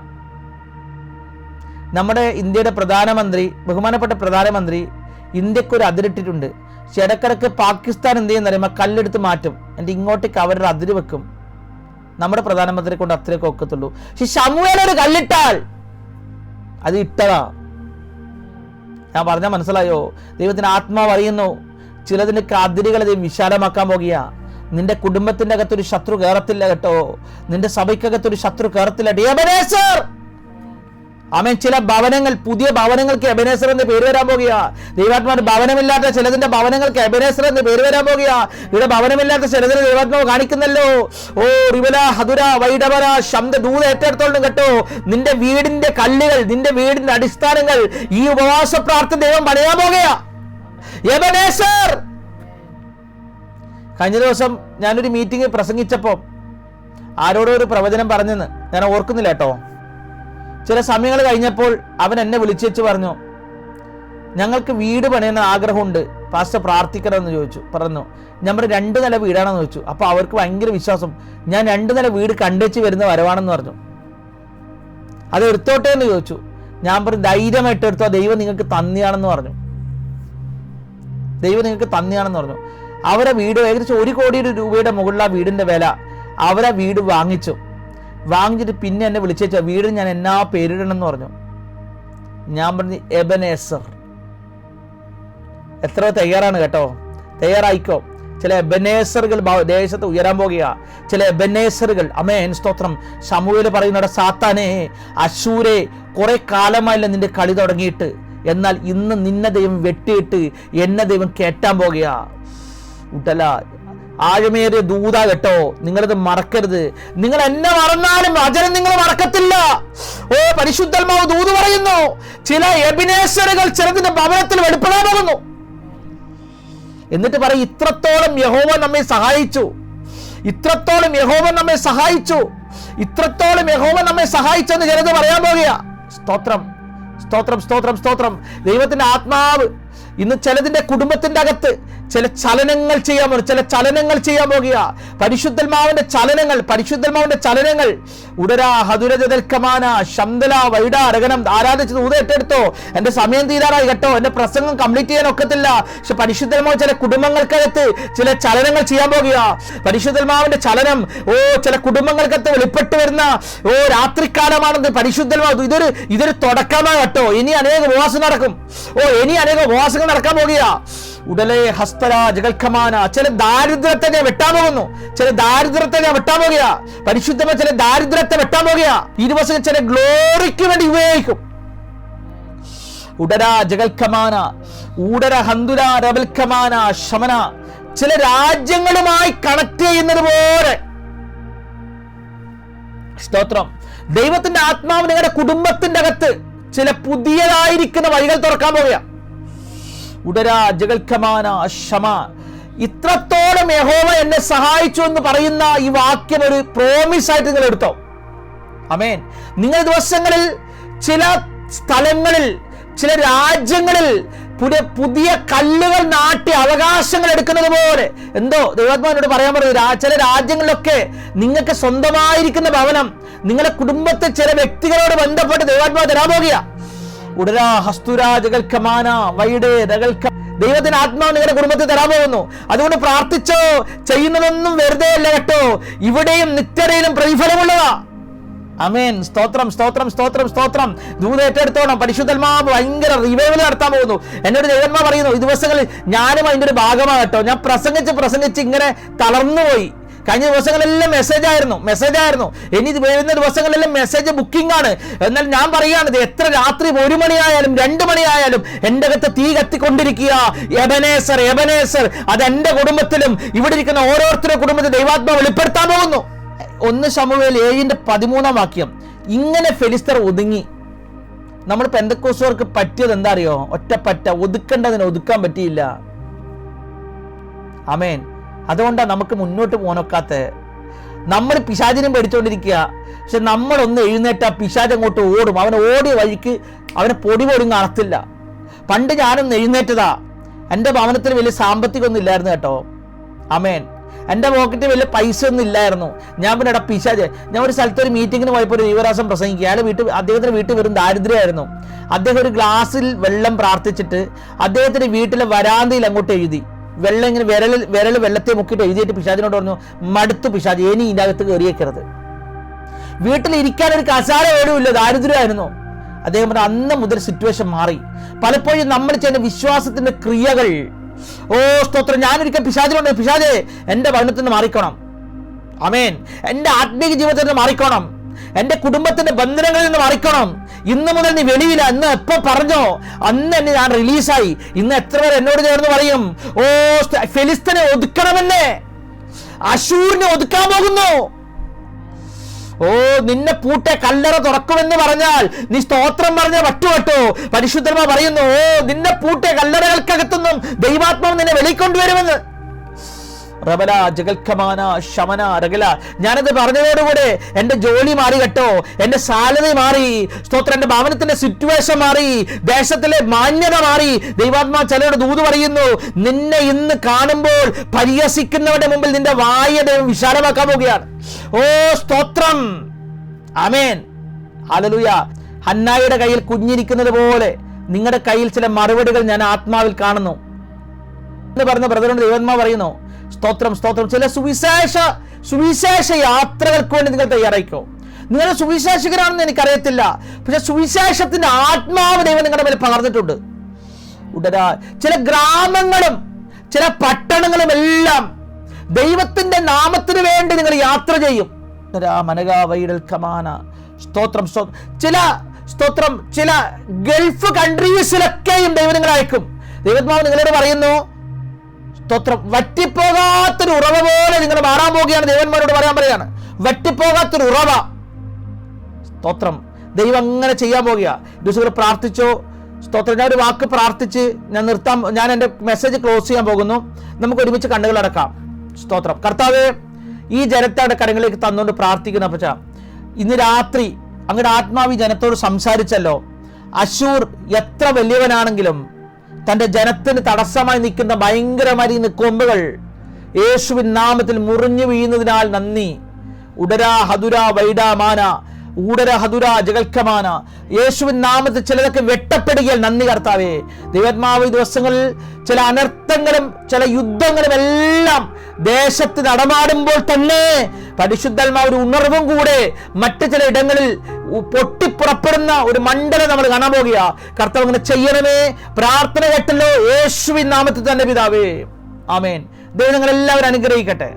നമ്മുടെ ഇന്ത്യയുടെ പ്രധാനമന്ത്രി, ബഹുമാനപ്പെട്ട പ്രധാനമന്ത്രി, ഇന്ത്യക്കൊരു അതിരിട്ടിട്ടുണ്ട്. പക്ഷെ ഇടക്കിടക്ക് പാകിസ്ഥാൻ എന്ത് ചെയ്യുന്നറിയുമ്പോൾ കല്ലെടുത്ത് മാറ്റും, എന്നിട്ട് ഇങ്ങോട്ടേക്ക് അവരുടെ അതിര് വെക്കും. നമ്മുടെ പ്രധാനമന്ത്രിയെ കൊണ്ട് അത്രയൊക്കെ ഒക്കത്തുള്ളൂ. പക്ഷെ ശമൂവേൽ ഒരു കല്ലിട്ടാൽ അത് ഇട്ടതാ. ഞാൻ പറഞ്ഞാൽ മനസ്സിലായോ? ദൈവത്തിന് ആത്മാവ് അറിയുന്നു, ചിലതിന്റെ അതിരുകളെ ദൈവം വിശാലമാക്കാൻ പോകുക. നിന്റെ കുടുംബത്തിന്റെ അകത്തൊരു ശത്രു കയറത്തില്ല കേട്ടോ, നിന്റെ സഭയ്ക്കകത്തൊരു ശത്രു കയറത്തില്ല. എബനേസർ, ആമേൻ. ചില ഭവനങ്ങൾ, പുതിയ ഭവനങ്ങൾക്ക് എബനേസർ എന്ന് പേര് വരാൻ പോകുക. ദൈവാത്മാവ് ഭവനമില്ലാത്ത ചിലതിന്റെ ഭവനങ്ങൾക്ക് എബനേസർ എന്ന് പേര് വരാൻ പോകുക. ഇവിടെ ഭവനമില്ലാത്ത ചിലതിന് ദൈവാത്മാവ് കാണിക്കുന്നല്ലോ. ഓ റിവല ഹതുര വൈഡവര ശബ്ദ ദൂത ഏറ്റെടുത്തോളും കേട്ടോ. നിന്റെ വീടിന്റെ കല്ലുകൾ, നിന്റെ വീടിന്റെ അടിസ്ഥാനങ്ങൾ ഈ ഉപവാസ പ്രാർത്ഥന ദൈവം പണിയാൻ പോകുക. എബനേസർ. കഴിഞ്ഞ ദിവസം ഞാനൊരു മീറ്റിംഗ് പ്രസംഗിച്ചപ്പോൾ ആരോടോ ഒരു പ്രവചനം പറഞ്ഞെന്ന് ഞാൻ ഓർക്കുന്നില്ല കേട്ടോ. ചില സമയങ്ങൾ കഴിഞ്ഞപ്പോൾ അവൻ എന്നെ വിളിച്ചു പറഞ്ഞു, ഞങ്ങൾക്ക് വീട് പണിയുന്ന ആഗ്രഹമുണ്ട് പാസ്റ്റർ, പ്രാർത്ഥിക്കണമെന്ന് പറഞ്ഞു. നമ്മുടെ 2 നില വീടാണെന്ന് ചോദിച്ചു. അപ്പോൾ അവർക്ക് ഭയങ്കര വിശ്വാസം, ഞാൻ 2 നില വീട് കണ്ടേച്ച് വരുന്ന വരവാണെന്ന് പറഞ്ഞു. അത് എടുത്തോട്ടെ എന്ന് ചോദിച്ചു. ഞാൻ പറഞ്ഞു ധൈര്യമായിട്ട് എടുത്തോ, ദൈവം നിങ്ങൾക്ക് തന്നെയാണെന്ന് പറഞ്ഞു. ദൈവം നിങ്ങൾക്ക് തന്നെയാണെന്ന് പറഞ്ഞു. അവരെ വീട് ഏകദേശം 1 കോടി രൂപയുടെ മുകളിൽ ആ വീടിന്റെ വില. അവരെ വീട് വാങ്ങിച്ചിട്ട് പിന്നെ എന്നെ വിളിച്ചേച്ച വീടിന് ഞാൻ എന്നാ പേരിടണം എന്ന് പറഞ്ഞു. ഞാൻ പറഞ്ഞു എബനേസർ. എത്ര തയ്യാറാണ് കേട്ടോ, തയ്യാറായിക്കോ. ചില എബനേസറുകൾ ദേശത്ത് ഉയരാൻ പോകുക. ചില എബനേസറുകൾ. ആമേൻ, സ്തോത്രം. ശമൂവേൽ പറയുന്നവിടെ സാത്താനെ, അശൂരെ, കുറെ കാലമായില്ല നിന്റെ കളി തുടങ്ങിയിട്ട്, എന്നാൽ ഇന്ന് നിന്നെ ദൈവം വെട്ടിയിട്ട് എന്നെ ദൈവം കേട്ടാൻ പോകുക. ഉടല ആഴമേറിയ ദൂത കേട്ടോ, നിങ്ങളത് മറക്കരുത്. നിങ്ങൾ എന്നെ മറന്നാലും വചനം നിങ്ങൾ മറക്കത്തില്ല. ഓ, പരിശുദ്ധാത്മാവ് ദൂത് പറയുന്നു, ചില എബനേസറുകൾ ചിലതിന്റെ ഭവനത്തിൽ വെളിപ്പെടാൻ പോകുന്നു. എന്നിട്ട് പറയും, ഇത്രത്തോളം യഹോവ നമ്മെ സഹായിച്ചു, ഇത്രത്തോളം യഹോവ നമ്മെ സഹായിച്ചു, ഇത്രത്തോളം യഹോവ നമ്മെ സഹായിച്ചെന്ന് ചിലത് പറയാൻ പോകുക. സ്തോത്രം, സ്തോത്രം, സ്തോത്രം, സ്തോത്രം. ദൈവത്തിന്റെ ആത്മാവ് ഇന്ന് ചിലതിന്റെ കുടുംബത്തിന്റെ അകത്ത് ചില ചലനങ്ങൾ ചെയ്യാൻ പോകുക. പരിശുദ്ധാത്മാവിന്റെ ചലനങ്ങൾ ഉടരാ ഹതുരജൽക്കമാന ശന്തല വൈഡ അരകനം ആരാധിച്ചത് ഊതെടുത്തോ. എന്റെ സമയം തീരാറായി കേട്ടോ, എന്റെ പ്രസംഗം കംപ്ലീറ്റ് ചെയ്യാൻ ഒക്കത്തില്ല. പക്ഷെ പരിശുദ്ധാത്മാവ് ചില കുടുംബങ്ങൾക്കകത്ത് ചില ചലനങ്ങൾ ചെയ്യാൻ പോകുക. പരിശുദ്ധാത്മാവിന്റെ ചലനം ചില കുടുംബങ്ങൾക്കകത്ത് വെളിപ്പെട്ട് വരുന്ന രാത്രികാലമാണെന്ന് പരിശുദ്ധാത്മാവ് ഇതൊരു തുടക്കമാണ് കേട്ടോ. ഇനി അനേക ഉപവാസം നടക്കും. ഇനി അനേക ഉപവാസങ്ങൾ നടക്കാൻ പോകുക. ഉടലെ ഹസ്തല ജഗൽഖമാന. ചില ദാരിദ്ര്യത്തെ ഞാൻ വെട്ടാൻ പോകുന്നു. പരിശുദ്ധമായ ചില ദാരിദ്ര്യത്തെ വെട്ടാൻ പോകുക. ഈ ദിവസം ചില ഗ്ലോറിക്ക് വേണ്ടി ഉപയോഗിക്കും. ഉടര ജഗൽഖമാന, ഊടര ഹന്തുര രബൽഖമാന ശമന. ചില രാജ്യങ്ങളുമായി കണക്ട് ചെയ്യുന്നത് പോലെ. സ്തോത്രം. ദൈവത്തിന്റെ ആത്മാവ് നിങ്ങളുടെ കുടുംബത്തിന്റെ അകത്ത് ചില പുതിയതായിരിക്കുന്ന വഴികൾ തുറക്കാൻ പോകുക. ഉടരാ ജഗൽഖമാന ശമ. ഇത്രത്തോളം യഹോവ എന്നെ സഹായിച്ചു എന്ന് പറയുന്ന ഈ വാക്യം ഒരു പ്രോമിസ് ആയിട്ട് നിങ്ങൾ എടുത്തോ. ആമേൻ. നിങ്ങൾ ദിവസങ്ങളിൽ ചില സ്ഥലങ്ങളിൽ, ചില രാജ്യങ്ങളിൽ പുതിയ കല്ലുകൾ നാട്ടി അവകാശങ്ങൾ എടുക്കുന്നത് പോലെ എന്തോ ദൈവാത്മാവിനോട് പറയാൻ പറയുന്നത്. ചില രാജ്യങ്ങളിലൊക്കെ നിങ്ങൾക്ക് സ്വന്തമായിരിക്കുന്ന ഭവനം, നിങ്ങളുടെ കുടുംബത്തെ ചില വ്യക്തികളോട് ബന്ധപ്പെട്ട് ദൈവാത്മാവ് തരാൻ പോകുക. ഉടരാ ഹസ്തുരാജകൽക്കമാന വൈഡേ രകൽക്ക. ദൈവത്തിന് ആത്മാവ് നിങ്ങളുടെ കുടുംബത്തിൽ തരാൻ പോകുന്നു. അതുകൊണ്ട് പ്രാർത്ഥിച്ചോ. ചെയ്യുന്നതൊന്നും വെറുതെ അല്ല കേട്ടോ, ഇവിടെയും നിത്യതയിലും പ്രതിഫലമുള്ളതാ. ആമേൻ. സ്തോത്രം, സ്തോത്രം, സ്തോത്രം, സ്തോത്രം. ദൂത് ഏറ്റെടുത്തോണം. പരിശുദ്ധാത്മാവ് ഭയങ്കര റിവൈവൽ നടത്താൻ പോകുന്നു. എന്നോട് ദൈവന്മാർ പറയുന്നു, ഈ ദിവസങ്ങളിൽ ഞാനും അതിന്റെ ഒരു ഭാഗമാകട്ടോ. ഞാൻ പ്രസംഗിച്ച് ഇങ്ങനെ തളർന്നുപോയി. കഴിഞ്ഞ ദിവസങ്ങളെല്ലാം മെസ്സേജ് ആയിരുന്നു. ഇനി വരുന്ന ദിവസങ്ങളിലെല്ലാം മെസ്സേജ് ബുക്കിംഗ് ആണ്. എന്നാൽ ഞാൻ പറയുകയാണ്, എത്ര രാത്രി 1 മണിയായാലും 2 മണിയായാലും എൻ്റെ അകത്ത് തീ കത്തിക്കൊണ്ടിരിക്കുക. എബനേസർ അത് എൻ്റെ കുടുംബത്തിലും ഇവിടെ ഇരിക്കുന്ന ഓരോരുത്തരുടെ കുടുംബത്തിൽ ദൈവാത്മാവ് വെളിപ്പെടുത്താൻ പോകുന്നു. 1 ശമൂവേൽ 7:13 ഇങ്ങനെ ഫെലിസ്തർ ഒതുങ്ങി. നമ്മൾ പെന്തക്കോസ്തുകാർക്ക് പറ്റിയത് എന്താ അറിയോ? ഒറ്റപ്പറ്റ. ഒതുക്കേണ്ടതിന് ഒതുക്കാൻ പറ്റിയില്ല. ആമേൻ. അതുകൊണ്ടാണ് നമുക്ക് മുന്നോട്ട് പോകാനൊക്കാത്ത. നമ്മൾ പിശാചിനും പേടിച്ചുകൊണ്ടിരിക്കുക. പക്ഷെ നമ്മളൊന്ന് എഴുന്നേറ്റ പിശാച് അങ്ങോട്ട് ഓടും. അവൻ ഓടിയ വഴിക്ക് അവനെ പൊടി പോലും കാണത്തില്ല. പണ്ട് ഞാനൊന്ന് എഴുന്നേറ്റതാ. എൻ്റെ ഭവനത്തിൽ വലിയ സാമ്പത്തികമൊന്നും ഇല്ലായിരുന്നു കേട്ടോ. ആമേൻ. എൻ്റെ പോക്കറ്റിൽ വലിയ പൈസ ഒന്നും ഇല്ലായിരുന്നു. ഞാൻ പിന്നെ പിശാച്. ഞാൻ ഒരു സ്ഥലത്ത് ഒരു മീറ്റിങ്ങിന് പോയപ്പോൾ ഒരു ദൈവദാസൻ പ്രസംഗിക്കുക. അദ്ദേഹത്തിന്റെ വീട്ടിൽ വെറും ദാരിദ്ര്യമായിരുന്നു. അദ്ദേഹം ഒരു ഗ്ലാസ്സിൽ വെള്ളം പ്രാർത്ഥിച്ചിട്ട് അദ്ദേഹത്തിന്റെ വീട്ടിലെ വരാന്തയിൽ അങ്ങോട്ട് എഴുതി. വെള്ളം ഇങ്ങനെ വിരൽ വെള്ളത്തെ മുക്കിയിട്ട് എഴുതിയിട്ട് പിശാചിനോട് പറഞ്ഞു, മടുത്തു പിശാച്, ഇനി ഇതിൻ്റെ അകത്ത് കയറിയേക്കരുത്. വീട്ടിൽ ഇരിക്കാൻ ഒരു കസാര പോലും ഇല്ല, ദാരിദ്ര്യമായിരുന്നു. അദ്ദേഹം പറഞ്ഞു, അന്ന് മുതൽ സിറ്റുവേഷൻ മാറി. പലപ്പോഴും നമ്മൾ ചെയ്യുന്ന വിശ്വാസത്തിന്റെ ക്രിയകൾ, സ്തോത്രം. ഞാനൊരിക്കൽ പിശാചിനോട്, പിശാചേ എൻ്റെ ഭവനത്തിൽ നിന്ന് മാറിക്കോണം. ആമേൻ. എൻ്റെ ആത്മീയ ജീവിതത്തിൽ നിന്ന് മാറിക്കോണം. എൻ്റെ കുടുംബത്തിന്റെ ബന്ധനങ്ങളിൽ നിന്ന് മാറിക്കണം. ഇന്ന് മുതൽ നീ വെളിയില്ല. ഇന്ന് എപ്പോ പറഞ്ഞോ അന്ന് എന്നെ ഞാൻ റിലീസായി. ഇന്ന് എത്ര പേർ എന്നോട് ചേർന്ന് പറയും, ഫെലിസ്തീനെ ഒതുക്കണമെന്നേ, അശൂരിനെ ഒതുക്കാൻ പോകുന്നു. നിന്നെ പൂട്ടെ കല്ലറ തുറക്കുമെന്ന് പറഞ്ഞാൽ നീ സ്തോത്രം പറഞ്ഞ പറ്റുപെട്ടോ. പരിശുദ്ധന്മാർ പറയുന്നു, നിന്നെ പൂട്ടെ കല്ലറകൾക്കകത്തുനിന്നും ദൈവാത്മാവ് നിന്നെ വെളിക്കൊണ്ടുവരുമെന്ന്. റബല ജഗൽഖമാന ശമന രഗല. ഞാനത് പറഞ്ഞതോടുകൂടെ എൻ്റെ ജോലി മാറി കേട്ടോ, എൻ്റെ സാലറി മാറി. സ്തോത്രം. എൻ്റെ ഭവനത്തിന്റെ സിറ്റുവേഷൻ മാറി, ദേശത്തിലെ മാന്യത മാറി. ദൈവാത്മാ ചിലരുടെ ദൂത് പറയുന്നു, നിന്നെ ഇന്ന് കാണുമ്പോൾ പരിഹസിക്കുന്നവരുടെ മുമ്പിൽ നിന്റെ വായ ദൈവം വിശാലമാക്കാൻ പോവുകയാണ്. സ്തോത്രം. ആമേൻ. ഹല്ലേലൂയ. ഹന്നായുടെ കയ്യിൽ കുഞ്ഞിരിക്കുന്നത് പോലെ നിങ്ങളുടെ കയ്യിൽ ചില മറുപടികൾ ഞാൻ ആത്മാവിൽ കാണുന്നു എന്ന് പറഞ്ഞ ബ്രദറിനോട് ദൈവാത്മാവ് പറയുന്നു. സ്തോത്രം, സ്തോത്രം. ചില സുവിശേഷ യാത്രകൾക്ക് വേണ്ടി നിങ്ങൾ തയ്യാറായിക്കോ. നിങ്ങൾ സുവിശേഷകരാണെന്ന് എനിക്കറിയത്തില്ല, പക്ഷെ സുവിശേഷത്തിന്റെ ആത്മാവ് ദൈവം നിങ്ങളുടെ മേൽ പകർന്നിട്ടുണ്ട്. ചില ഗ്രാമങ്ങളും ചില പട്ടണങ്ങളും എല്ലാം ദൈവത്തിന്റെ നാമത്തിന് വേണ്ടി നിങ്ങൾ യാത്ര ചെയ്യും. സ്തോത്രം, സ്തോത്രം. ചില ഗൾഫ് കൺട്രീസിലൊക്കെയും ദൈവം നിങ്ങൾ അയക്കും. ദൈവത്മാവ് നിങ്ങളോട് പറയുന്നു, സ്തോത്രം, വറ്റിപ്പോകാത്തൊരു ഉറവ പോലെ നിങ്ങൾ മാറാൻ പോവുകയാണ്. ദൈവന്മാരോട് പറയാണ്, വറ്റിപ്പോകാത്തൊരു ഉറവ. സ്തോത്രം. ദൈവം അങ്ങനെ ചെയ്യാൻ പോകുക. ദിവസങ്ങൾ പ്രാർത്ഥിച്ചോ. സ്തോത്രം. ഞാൻ ഒരു വാക്ക് പ്രാർത്ഥിച്ച് ഞാൻ എൻ്റെ മെസ്സേജ് ക്ലോസ് ചെയ്യാൻ പോകുന്നു. നമുക്ക് ഒരുമിച്ച് കണ്ണുകൾ അടക്കാം. സ്തോത്രം. കർത്താവേ, ഈ ജനത്തെ കരങ്ങളിലേക്ക് തന്നുകൊണ്ട് പ്രാർത്ഥിക്കുന്ന അപ്പച്ച, ഇന്ന് രാത്രി അങ്ങയുടെ ആത്മാവി ജനത്തോട് സംസാരിച്ചല്ലോ. അശൂർ എത്ര വലിയവനാണെങ്കിലും തൻ്റെ ജനത്തിന് തടസ്സമായി നിൽക്കുന്ന ഭയങ്കരമായി കൊമ്പുകൾ യേശുവിൻ നാമത്തിൽ മുറിഞ്ഞു വീഴുന്നതിനാൽ നന്ദി. ഉടരാ ഹതുരാ വൈഡാമാന ഊടര ഹതുര ജഗൽക്കമാന. യേശുവിൻ നാമത്തിൽ ചിലതൊക്കെ വെട്ടപ്പെടുകയാൽ നന്ദി കർത്താവേ. ദൈവാത്മാവ് ഈ ദിവസങ്ങളിൽ ചില അനർത്ഥങ്ങളും ചില യുദ്ധങ്ങളും എല്ലാം ദേശത്ത് നടമാടുമ്പോൾ തന്നെ പരിശുദ്ധാത്മാവ് ഒരു ഉണർവും കൂടെ മറ്റു ചില ഇടങ്ങളിൽ പൊട്ടിപ്പുറപ്പെടുന്ന ഒരു മണ്ഡലം നമ്മൾ കാണാൻ പോകുക. കർത്താവ് അങ്ങനെ ചെയ്യണമേ. പ്രാർത്ഥന കേട്ടല്ലോ യേശുവിൻ നാമത്തിൽ തന്നെ പിതാവേ. ആമേൻ. ദൈവം നിങ്ങളെല്ലാവരും അനുഗ്രഹിക്കട്ടെ.